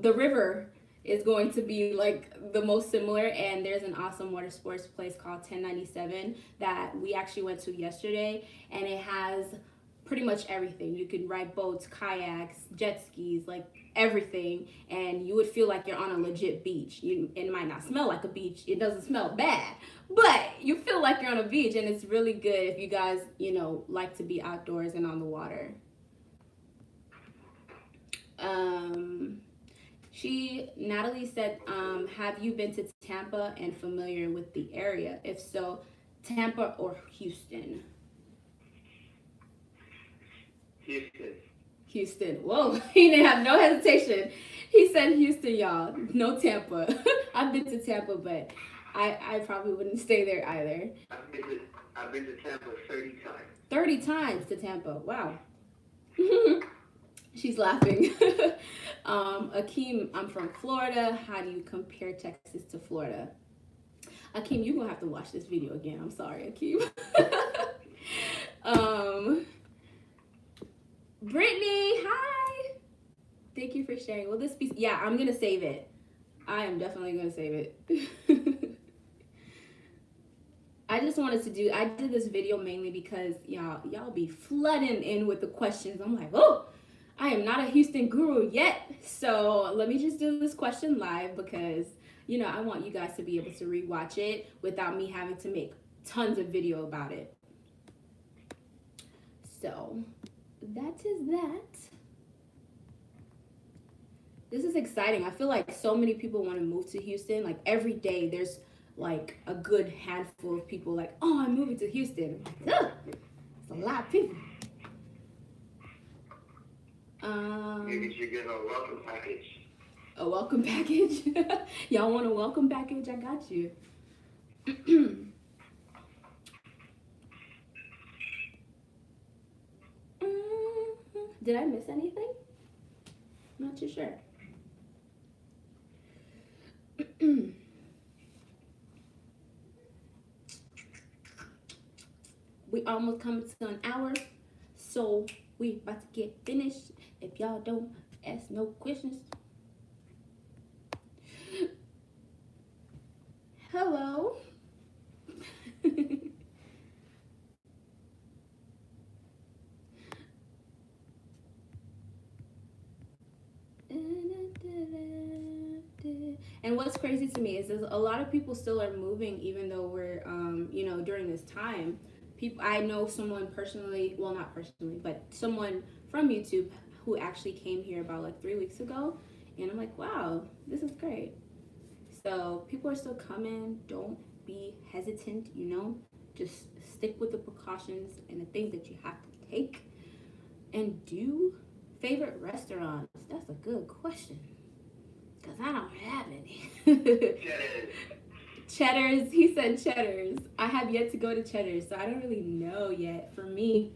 the river is going to be like the most similar, and there's an awesome water sports place called 1097 that we actually went to yesterday, and it has pretty much everything. You can ride boats, kayaks, jet skis, like everything, and you would feel like you're on a legit beach. It might not smell like a beach, it doesn't smell bad, but you feel like you're on a beach, and it's really good if you guys like to be outdoors and on the water. Natalie said, have you been to Tampa and familiar with the area? If so, Tampa or Houston? Houston. Whoa, he didn't have no hesitation. He said Houston, y'all. No Tampa. I've been to Tampa, but I probably wouldn't stay there either. I've been to Tampa 30 times. 30 times to Tampa. Wow. She's laughing. Akeem, I'm from Florida. How do you compare Texas to Florida? Akeem, you're gonna have to watch this video again. I'm sorry, Akeem. Brittany, hi. Thank you for sharing. Will this be? Yeah, I'm gonna save it. I am definitely gonna save it. I just wanted to I did this video mainly because y'all be flooding in with the questions. I'm like, oh, I am not a Houston guru yet. So let me just do this question live because, I want you guys to be able to rewatch it without me having to make tons of video about it. So that is that. This is exciting. I feel like so many people want to move to Houston. Like every day there's like a good handful of people like, oh, I'm moving to Houston. Ugh, it's a lot of people. Maybe you should get a welcome package. A welcome package? Y'all want a welcome package? I got you. Did I miss anything? I'm not too sure. We almost coming to an hour, so we about to get finished. If y'all don't ask no questions. Hello. And what's crazy to me is there's a lot of people still are moving even though we're during this time. I know someone personally, well, not personally, but someone from YouTube who actually came here about like 3 weeks ago, and I'm like, wow, this is great. So people are still coming. Don't be hesitant, just stick with the precautions and the things that you have to take. And do favorite restaurants? That's a good question, because I don't have any. Cheddar's. He said Cheddar's. I have yet to go to Cheddar's, so I don't really know yet. For me,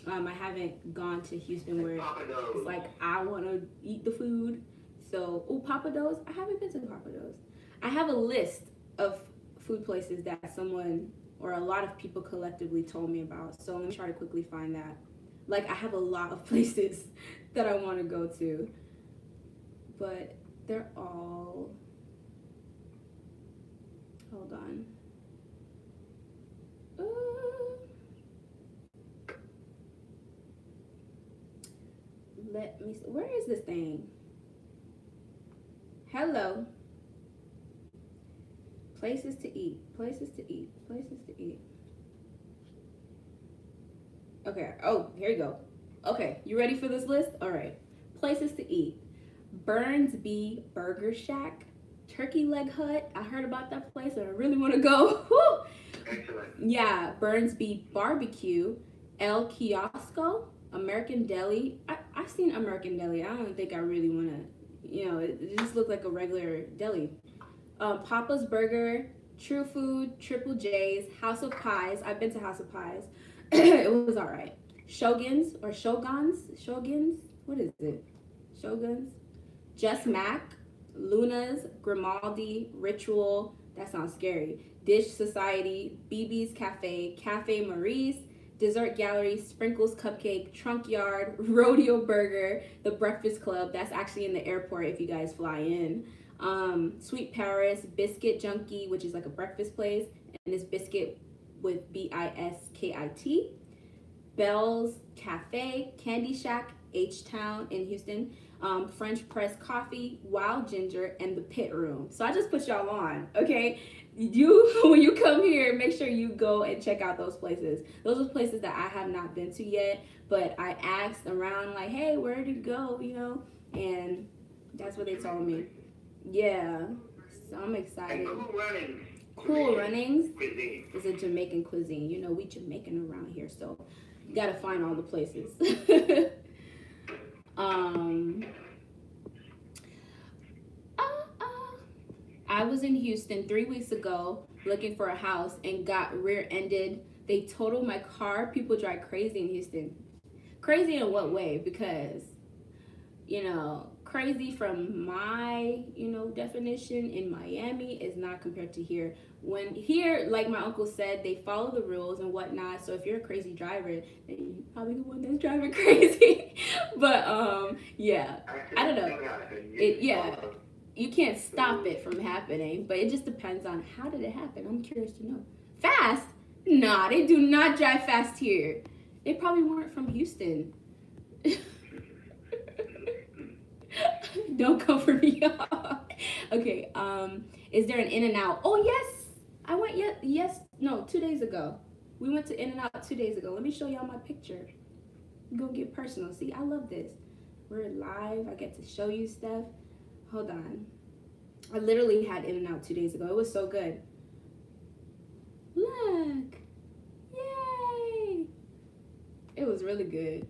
I haven't gone to Houston where it's like I want to eat the food. So, Papa Do's. I haven't been to Papa Do's. I have a list of food places that someone or a lot of people collectively told me about. So let me try to quickly find that. Like, I have a lot of places that I want to go to, but they're all, hold on. Let me see. Where is this thing? Hello. Places to eat. Places to eat. Places to eat. Okay. Oh, here you go. Okay. You ready for this list? All right. Places to eat. Burns B Burger Shack. Turkey Leg Hut. I heard about that place and I really want to go. Woo! Excellent. Yeah. Burns B Barbecue. El Kiosco. American Deli. I've seen American Deli. I don't think I really want to You know, it just looked like a regular deli. Papa's Burger, True Food, Triple J's, House of Pies. I've been to House of Pies. It was all right. Shoguns or Shoguns. What is it? Shoguns. Just Mac, Luna's, Grimaldi, Ritual. That sounds scary. Dish Society, BB's Cafe, Cafe Marie's, Dessert Gallery, Sprinkles Cupcake, Trunk Yard, Rodeo Burger, The Breakfast Club. That's actually in the airport if you guys fly in. Sweet Paris, Biscuit Junkie, which is like a breakfast place, and it's biscuit with Biskit. Bell's Cafe, Candy Shack, H-Town in Houston, French Press Coffee, Wild Ginger, and the Pit Room. So I just put y'all on, okay? When you come here, make sure you go and check out those places. Those are places that I have not been to yet, but I asked around like, hey, where to go, you know? And that's what they told me. Yeah, so I'm excited. And Cool Runnings is a Jamaican cuisine. You know, we Jamaican around here, so you gotta find all the places. I was in Houston 3 weeks ago looking for a house and got rear-ended. They totaled my car. People drive crazy in Houston. Crazy in what way? Because, you know, crazy from my, you know, definition in Miami is not compared to here. When here, like my uncle said, they follow the rules and whatnot. So if you're a crazy driver, then you're probably the one that's driving crazy. But yeah, I don't know. You can't stop it from happening, but it just depends on how did it happen. I'm curious to know. Fast? Nah, they do not drive fast here. They probably weren't from Houston. Don't come for me. Okay, is there an In-N-Out? Oh, yes. I went 2 days ago. We went to In-N-Out 2 days ago. Let me show y'all my picture. We're gonna get personal. See, I love this. We're live. I get to show you stuff. Hold on. I literally had In-N-Out 2 days ago. It was so good. Look. Yay. It was really good.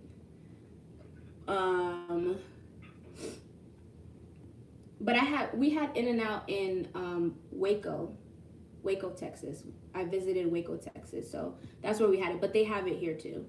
But we had In-N-Out in Waco, Texas. I visited Waco, Texas, so that's where we had it. But they have it here too.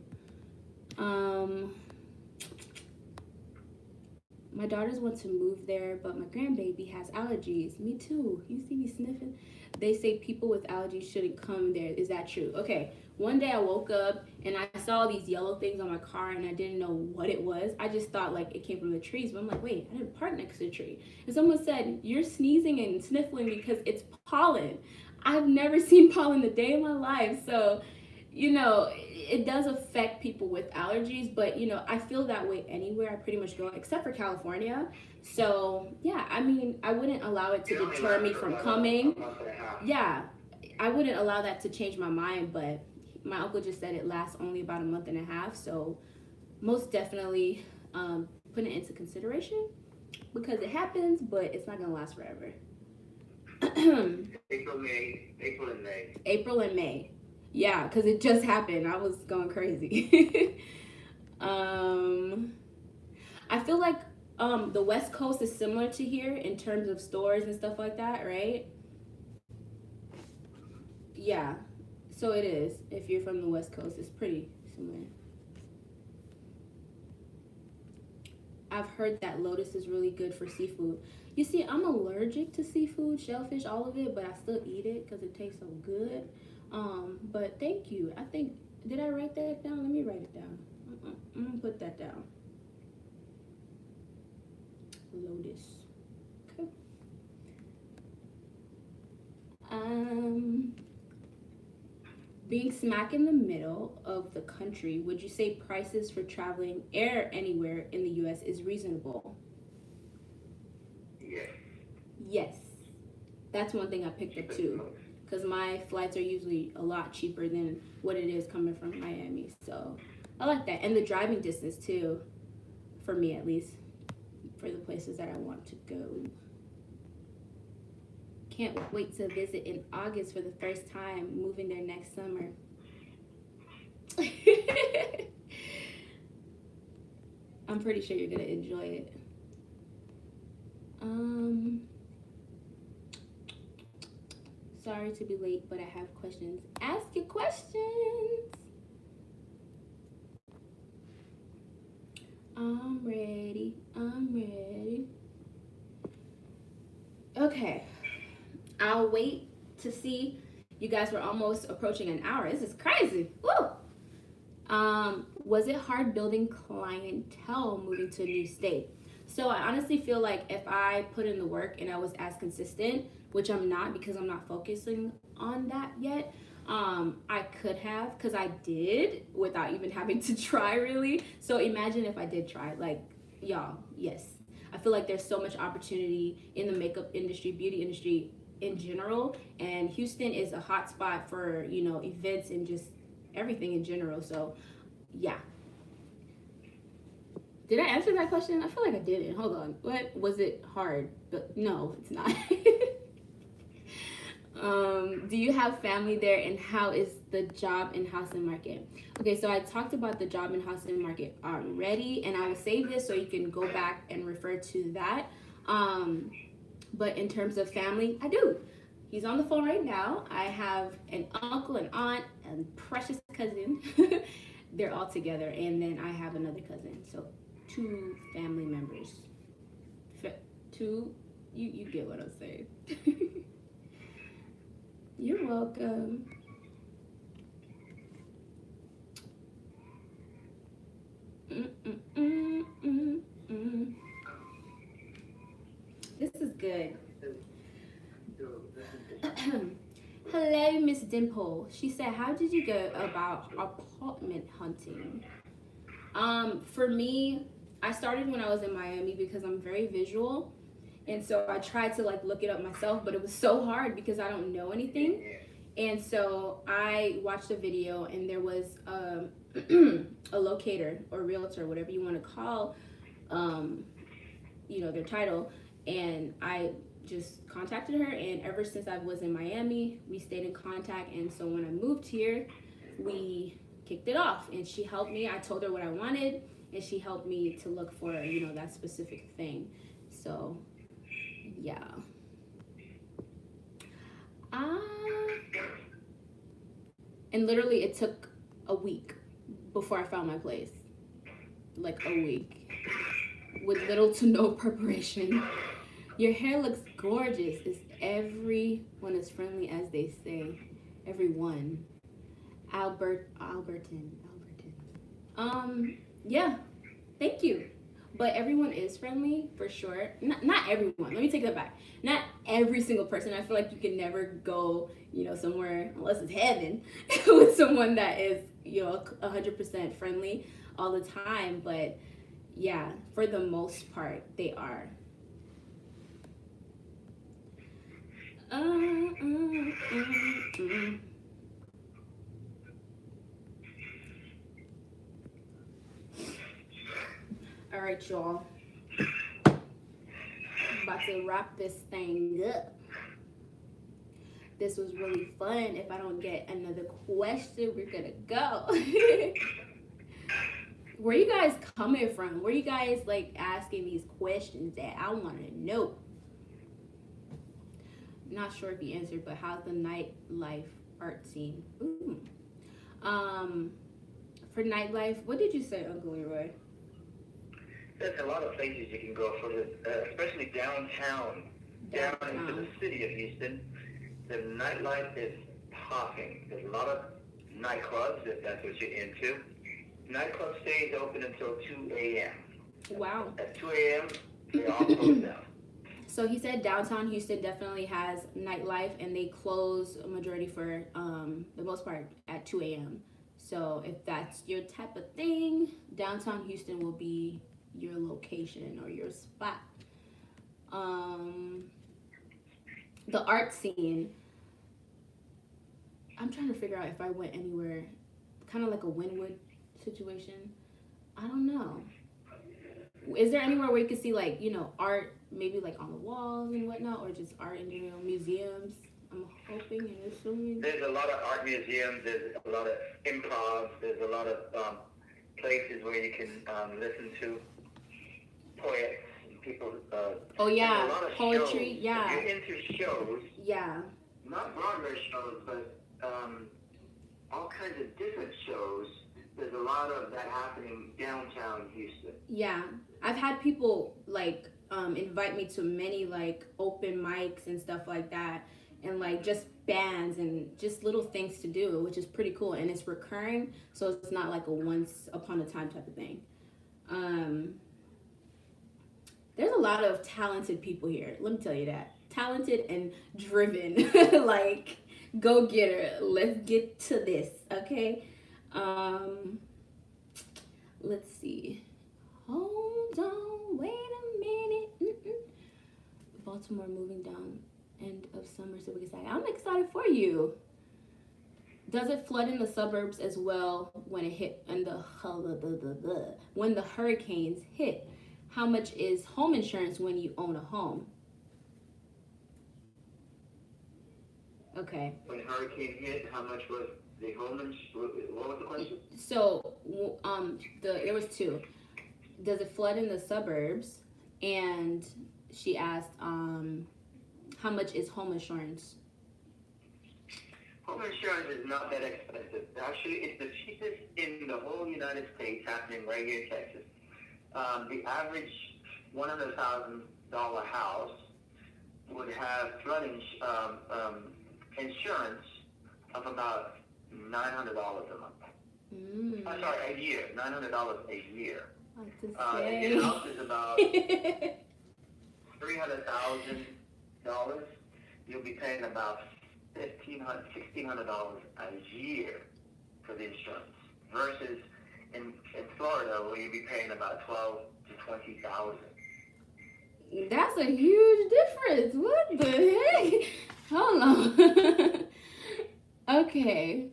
My daughters want to move there, but my grandbaby has allergies. Me too. You see me sniffing? They say people with allergies shouldn't come there. Is that true? Okay. One day I woke up and I saw these yellow things on my car and I didn't know what it was. I just thought like it came from the trees, but I'm like, wait, I didn't park next to a tree. And someone said, you're sneezing and sniffling because it's pollen. I've never seen pollen a day in my life. So, you know, it does affect people with allergies, but you know, I feel that way anywhere I pretty much go, except for California. So yeah, I mean, I wouldn't allow it to deter me from coming. Yeah, I wouldn't allow that to change my mind, but my uncle just said it lasts only about a month and a half, so most definitely put it into consideration because it happens, but it's not gonna last forever. April and May. Yeah, because it just happened. I was going crazy. I feel like the West Coast is similar to here in terms of stores and stuff like that, right? Yeah, so it is. If you're from the West Coast, it's pretty similar. I've heard that lotus is really good for seafood. You see, I'm allergic to seafood, shellfish, all of it, but I still eat it because it tastes so good. But thank you. I think, did I write that down? Let me write it down. I'm gonna put that down. Lotus. Okay. Being smack in the middle of the country, would you say prices for traveling air anywhere in the U.S. is reasonable? Yes. Yes. That's one thing I picked up too. Because my flights are usually a lot cheaper than what it is coming from Miami. So I like that. And the driving distance too, for me at least, for the places that I want to go. Can't wait to visit in August for the first time, moving there next summer. I'm pretty sure you're gonna enjoy it. Sorry to be late, but I have questions. Ask your questions. I'm ready. Okay. I'll wait to see. You guys were almost approaching an hour. This is crazy. Woo! Was it hard building clientele moving to a new state? So I honestly feel like if I put in the work and I was as consistent, which I'm not because I'm not focusing on that yet, I could have, because I did without even having to try really. So imagine if I did try, like, y'all, yes. I feel like there's so much opportunity in the makeup industry, beauty industry in general, and Houston is a hot spot for, you know, events and just everything in general. So yeah. Did I answer that question? I feel like I didn't. Hold on. What was it hard? But no, it's not. Do you have family there, and how is the job and housing market? Okay, so I talked about the job and housing market already, and I will save this so you can go back and refer to that. But in terms of family, I do. He's on the phone right now. I have an uncle, an aunt, and precious cousin. They're all together, and then I have another cousin. So 2 family members. 2. You get what I'm saying. You're welcome. This is good. Hello, Miss Dimple. She said, how did you go about apartment hunting? For me, I started when I was in Miami because I'm very visual. And so I tried to like look it up myself, but it was so hard because I don't know anything. And so I watched a video, and there was a locator or realtor, whatever you want to call, you know, their title. And I just contacted her, and ever since I was in Miami, we stayed in contact. And so when I moved here, we kicked it off, and she helped me. I told her what I wanted, and she helped me to look for, you know, that specific thing. So yeah. And literally it took a week before I found my place. Like a week. With little to no preparation. Your hair looks gorgeous. Is everyone as friendly as they say? Everyone. Albertin. Yeah. Thank you. But everyone is friendly for sure. Not everyone. Let me take that back. Not every single person. I feel like you can never go, you know, somewhere unless it's heaven with someone that is, you know, 100% friendly all the time. But yeah, for the most part, they are. All right, y'all. About to wrap this thing up. This was really fun. If I don't get another question, we're gonna go. Where you guys coming from? Where you guys like asking these questions at? I want to know. Not sure if you answered, but how's the nightlife art scene? Ooh. For nightlife, what did you say, Uncle Leroy? There's a lot of places you can go for this, especially downtown into the city of Houston. The nightlife is popping. There's a lot of nightclubs, if that's what you're into. Nightclub stays open until 2 a.m. Wow. At 2 a.m., they all close down. So he said downtown Houston definitely has nightlife, and they close a majority for the most part at 2 a.m. So if that's your type of thing, downtown Houston will be your location or your spot. The art scene, I'm trying to figure out if I went anywhere, kind of like a Wynwood situation. I don't know. Is there anywhere where you can see, like, you know, art, maybe like on the walls and whatnot, or just art in general, museums? I'm hoping and assuming. There's a lot of art museums. There's a lot of improv. There's a lot of places where you can listen to poets and people. Oh there's yeah, a lot of poetry. shows. Yeah, If you're into shows, yeah, not Broadway shows, but all kinds of different shows. There's a lot of that happening downtown Houston. yeah. I've had people like invite me to many like open mics and stuff like that, and like just bands and just little things to do, which is pretty cool. And it's recurring, so it's not like a once upon a time type of thing. Um, there's a lot of talented people here. Let me tell you that. Talented and driven. Like, go getter. Let's get to this, okay? Um, let's see. Hold on, wait a minute. Baltimore moving down end of summer, so we excited. I'm excited for you. Does it flood in the suburbs as well when it hit and when the hurricanes hit? How much is home insurance when you own a home? Okay. When hurricane hit, how much was the home insurance? What was the question? So, there was two. Does it flood in the suburbs? And she asked, how much is home insurance? Home insurance is not that expensive. Actually, it's the cheapest in the whole United States, happening right here in Texas. The average $100,000 house would have flood insurance of about $900 a month. I'm sorry, a year. $900 a year. If your house is about $300,000, you'll be paying about $1,500, $1,600 a year for the insurance, versus in Florida where you'll be paying about $12,000 to $20,000. That's a huge difference. What the heck? Hold on. Okay.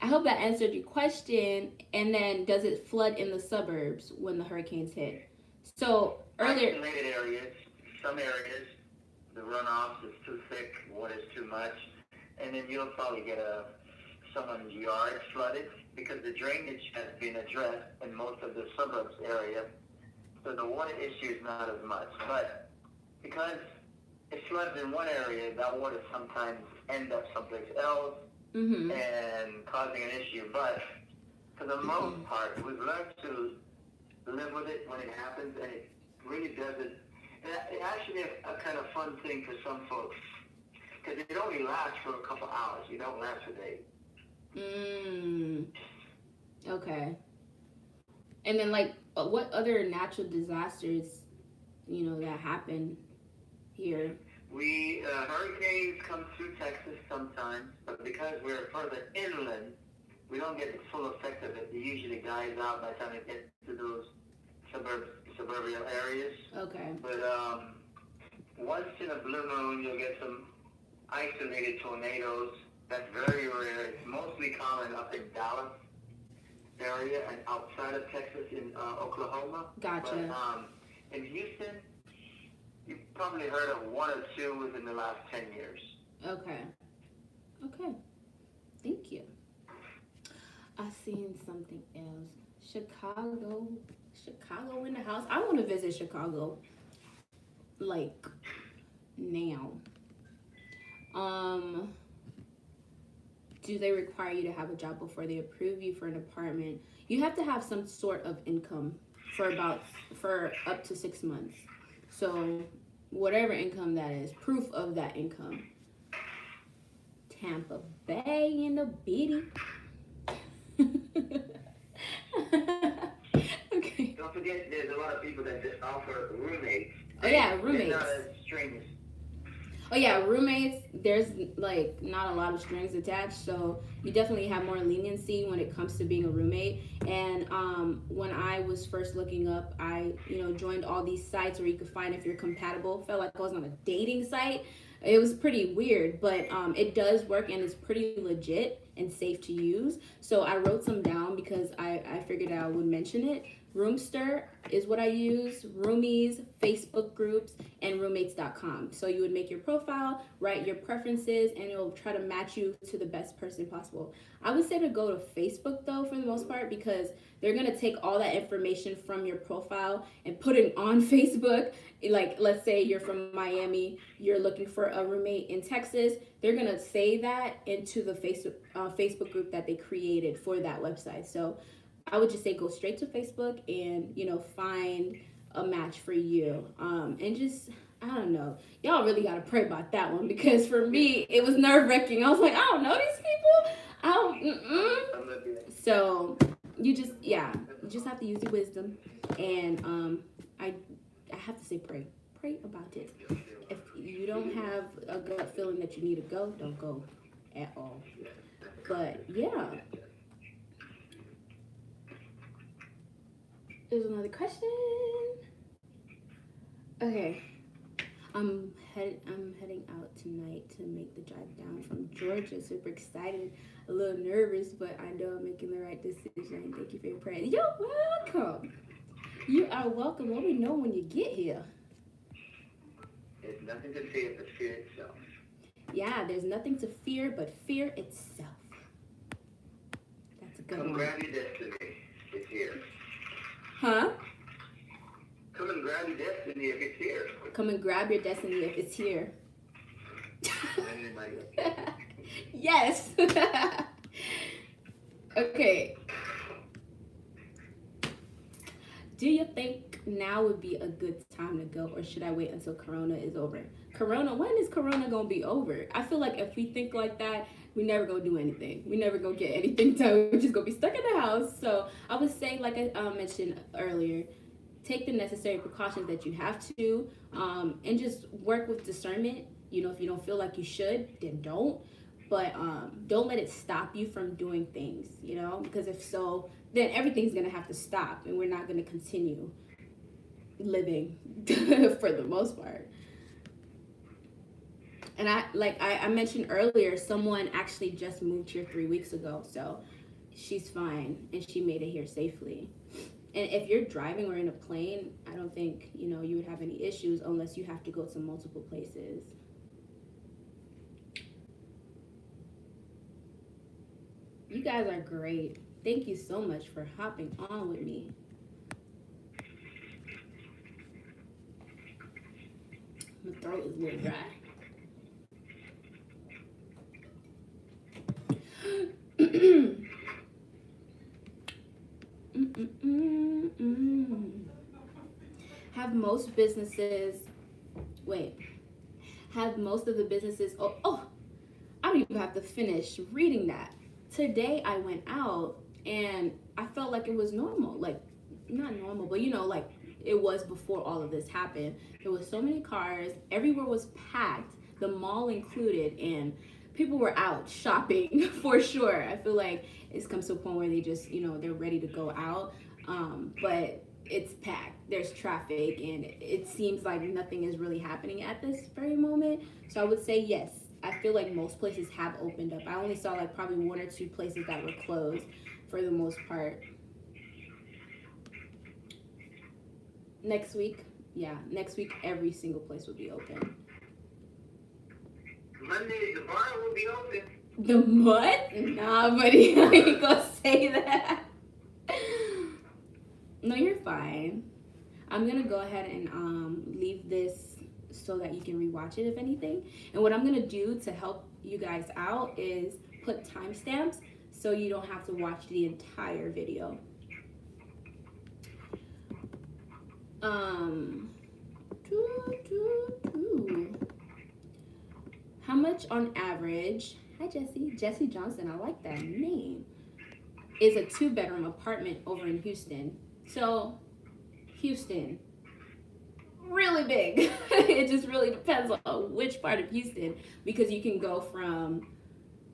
I hope that answered your question. And then, does it flood in the suburbs when the hurricanes hit? So earlier, isolated areas, some areas, the runoff is too thick, water's too much, and then you'll probably get someone's yard flooded because the drainage has been addressed in most of the suburbs area, so the water issue is not as much. But because it floods in one area, that water sometimes ends up someplace else and causing an issue. But for the most part, we've learned to live with it when it happens, and it really doesn't. It actually is a kind of fun thing for some folks, because it only lasts for a couple hours. You don't last for days. Okay. And then, like, what other natural disasters, that happen here? Hurricanes come through Texas sometimes, but because we're further inland, we don't get the full effect of it. It usually dies out by the time it gets to those suburban areas. Okay. But once in a blue moon, you'll get some isolated tornadoes. That's very rare. It's mostly common up in Dallas area and outside of Texas in Oklahoma. Gotcha. But in Houston, you've probably heard of one or two within the last 10 years. Okay. Thank you. I seen something else. Chicago in the house. I want to visit Chicago, like, now. Do they require you to have a job before they approve you for an apartment? You have to have some sort of income for up to 6 months. So whatever income that is, proof of that income. Tampa Bay in the bitty. Okay. Don't forget, there's a lot of people that just offer roommates. Oh yeah, roommates. They're not as strings. Oh yeah, roommates. There's like not a lot of strings attached, so you definitely have more leniency when it comes to being a roommate. And when I was first looking up, I joined all these sites where you could find if you're compatible. Felt like I was on a dating site. It was pretty weird, but it does work and it's pretty legit and safe to use. So I wrote some down because I figured I would mention it. Roomster is what I use, Roomies, Facebook groups, and roommates.com. So you would make your profile, write your preferences, and it'll try to match you to the best person possible. I would say to go to Facebook though for the most part, because they're going to take all that information from your profile and put it on Facebook. Like, let's say you're from Miami, you're looking for a roommate in Texas, they're going to say that into the Facebook group that they created for that website. So I would just say go straight to Facebook and, find a match for you. And just, I don't know. Y'all really got to pray about that one, because for me, it was nerve wracking. I was like, I don't know these people. I don't, So you just have to use your wisdom. And I have to say pray. Pray about it. If you don't have a gut feeling that you need to go, don't go at all. But yeah. There's another question. Okay. I'm heading out tonight to make the drive down from Georgia. Super excited, a little nervous, but I know I'm making the right decision. Thank you for your prayers. You're welcome. You are welcome. Let me know when you get here. There's nothing to fear but fear itself. Yeah, there's nothing to fear but fear itself. That's a good one. Come grab your destiny. It's here. Huh? Come and grab your destiny if it's here. Come and grab your destiny if it's here. Yes. Okay. Do you think now would be a good time to go, or should I wait until Corona is over? When is Corona gonna be over? I feel like if we think like that, we never gonna do anything. We never gonna get anything done. We're just gonna be stuck in the house. So I would say, like I mentioned earlier, take the necessary precautions that you have to, and just work with discernment. If you don't feel like you should, then don't. But don't let it stop you from doing things, because if so, then everything's gonna have to stop, and we're not gonna continue living for the most part. And I mentioned earlier, someone actually just moved here 3 weeks ago, so she's fine, and she made it here safely. And if you're driving or in a plane, I don't think, you would have any issues unless you have to go to multiple places. You guys are great. Thank you so much for hopping on with me. My throat is a little dry. Have most of the businesses, I don't even have to finish reading that. Today I went out and I felt like it was normal, like not normal, but like it was before all of this happened. There was so many cars, everywhere was packed, the mall included, and people were out shopping for sure. I feel like it's come to a point where they just, they're ready to go out, but it's packed, there's traffic, and it seems like nothing is really happening at this very moment. So I would say yes, I feel like most places have opened up. I only saw like probably 1 or 2 places that were closed for the most part. Next week every single place will be open. Monday the bar will be open. The what? Nah, buddy, I ain't gonna say that. No, you're fine. I'm gonna go ahead and leave this so that you can rewatch it if anything. And what I'm gonna do to help you guys out is put timestamps so you don't have to watch the entire video. How much on average, hi Jesse Johnson, I like that name, is a 2-bedroom apartment over in Houston? So Houston, really big. It just really depends on which part of Houston, because you can go from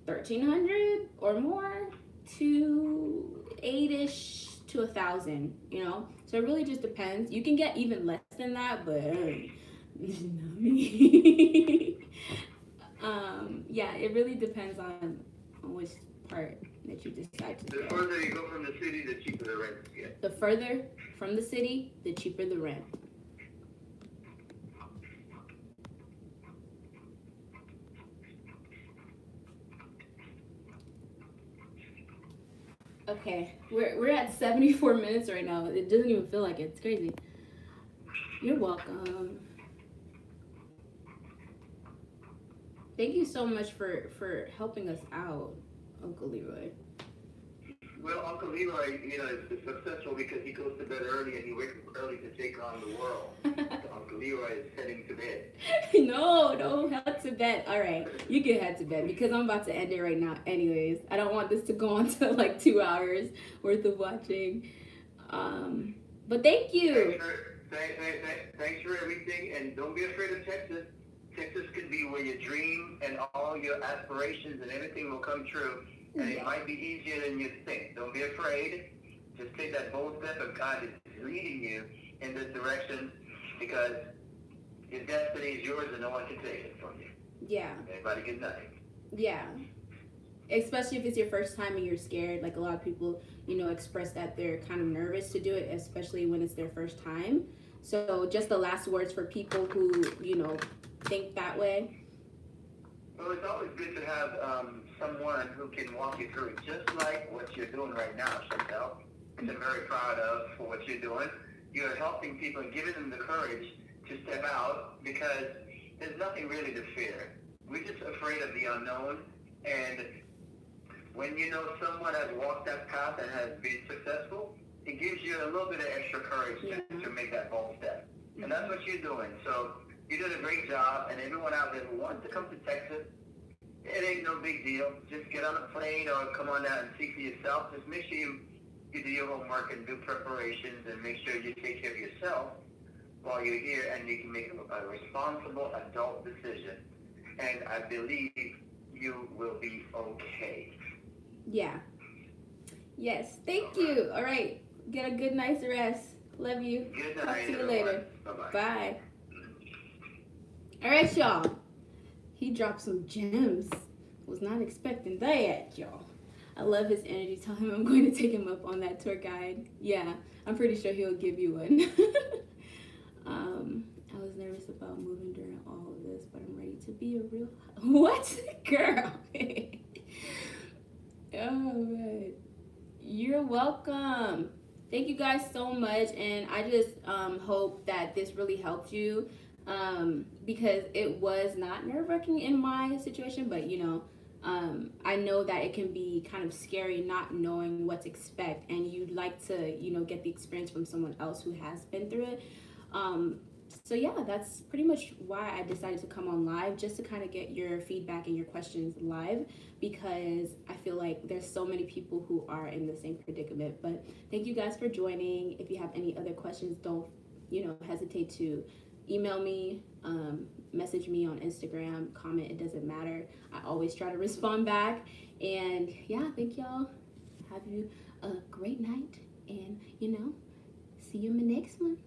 1,300 or more to 8-ish to 1,000, so it really just depends. You can get even less than that, but not me. Yeah, it really depends on which part that you decide to The go. further you go from the city, the cheaper the rent gets. The further from the city, the cheaper the rent. Okay, we're at 74 minutes right now. It doesn't even feel like it. It's crazy. You're welcome. Thank you so much for helping us out, Uncle Leroy. Well, Uncle Leroy, is successful because he goes to bed early and he wakes up early to take on the world. So Uncle Leroy is heading to bed. No, don't head to bed. All right, you can head to bed because I'm about to end it right now. Anyways, I don't want this to go on to like 2 hours worth of watching. But thank you. Thanks for everything, and don't be afraid of Texas. Texas could be where you dream and all your aspirations and everything will come true. And it might be easier than you think. Don't be afraid. Just take that bold step if God is leading you in this direction, because your destiny is yours and no one can take it from you. Yeah. Everybody good night. Yeah. Especially if it's your first time and you're scared. Like a lot of people, express that they're kind of nervous to do it, especially when it's their first time. So just the last words for people who, think that way. Well, it's always good to have someone who can walk you through it, just like what you're doing right now, Chantel, which I'm very proud of for what you're doing. You're helping people and giving them the courage to step out, because there's nothing really to fear. We're just afraid of the unknown, and when someone has walked that path and has been successful, it gives you a little bit of extra courage to make that bold step. And that's what you're doing. So you did a great job, and everyone out there who wants to come to Texas, it ain't no big deal. Just get on a plane or come on down and see for yourself. Just make sure you do your homework and do preparations, and make sure you take care of yourself while you're here, and you can make a responsible adult decision. And I believe you will be okay. Yeah. Yes. Thank you. All right. Get a good night's rest. Love you. Good Talk night, to you everyone. later. Bye-bye. Bye. All right, y'all. He dropped some gems. Was not expecting that, y'all. I love his energy. Tell him I'm going to take him up on that tour guide. Yeah, I'm pretty sure he'll give you one. I was nervous about moving during all of this, but I'm ready to be a real... What? Girl. Oh, man. You're welcome. Thank you guys so much, and I just hope that this really helped you, because it was not nerve-wracking in my situation, but I know that it can be kind of scary not knowing what to expect, and you'd like to get the experience from someone else who has been through it. So yeah, that's pretty much why I decided to come on live, just to kind of get your feedback and your questions live, because I feel like there's so many people who are in the same predicament. But thank you guys for joining. If you have any other questions, don't hesitate to email me, message me on Instagram, comment, it doesn't matter. I always try to respond back. And yeah, thank y'all. Have you a great night, and see you in the next one.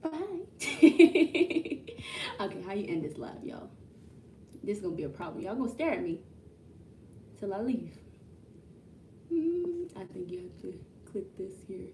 Bye. Okay, how you end this live, y'all? This is gonna be a problem. Y'all gonna stare at me till I leave. I think you have to click this here.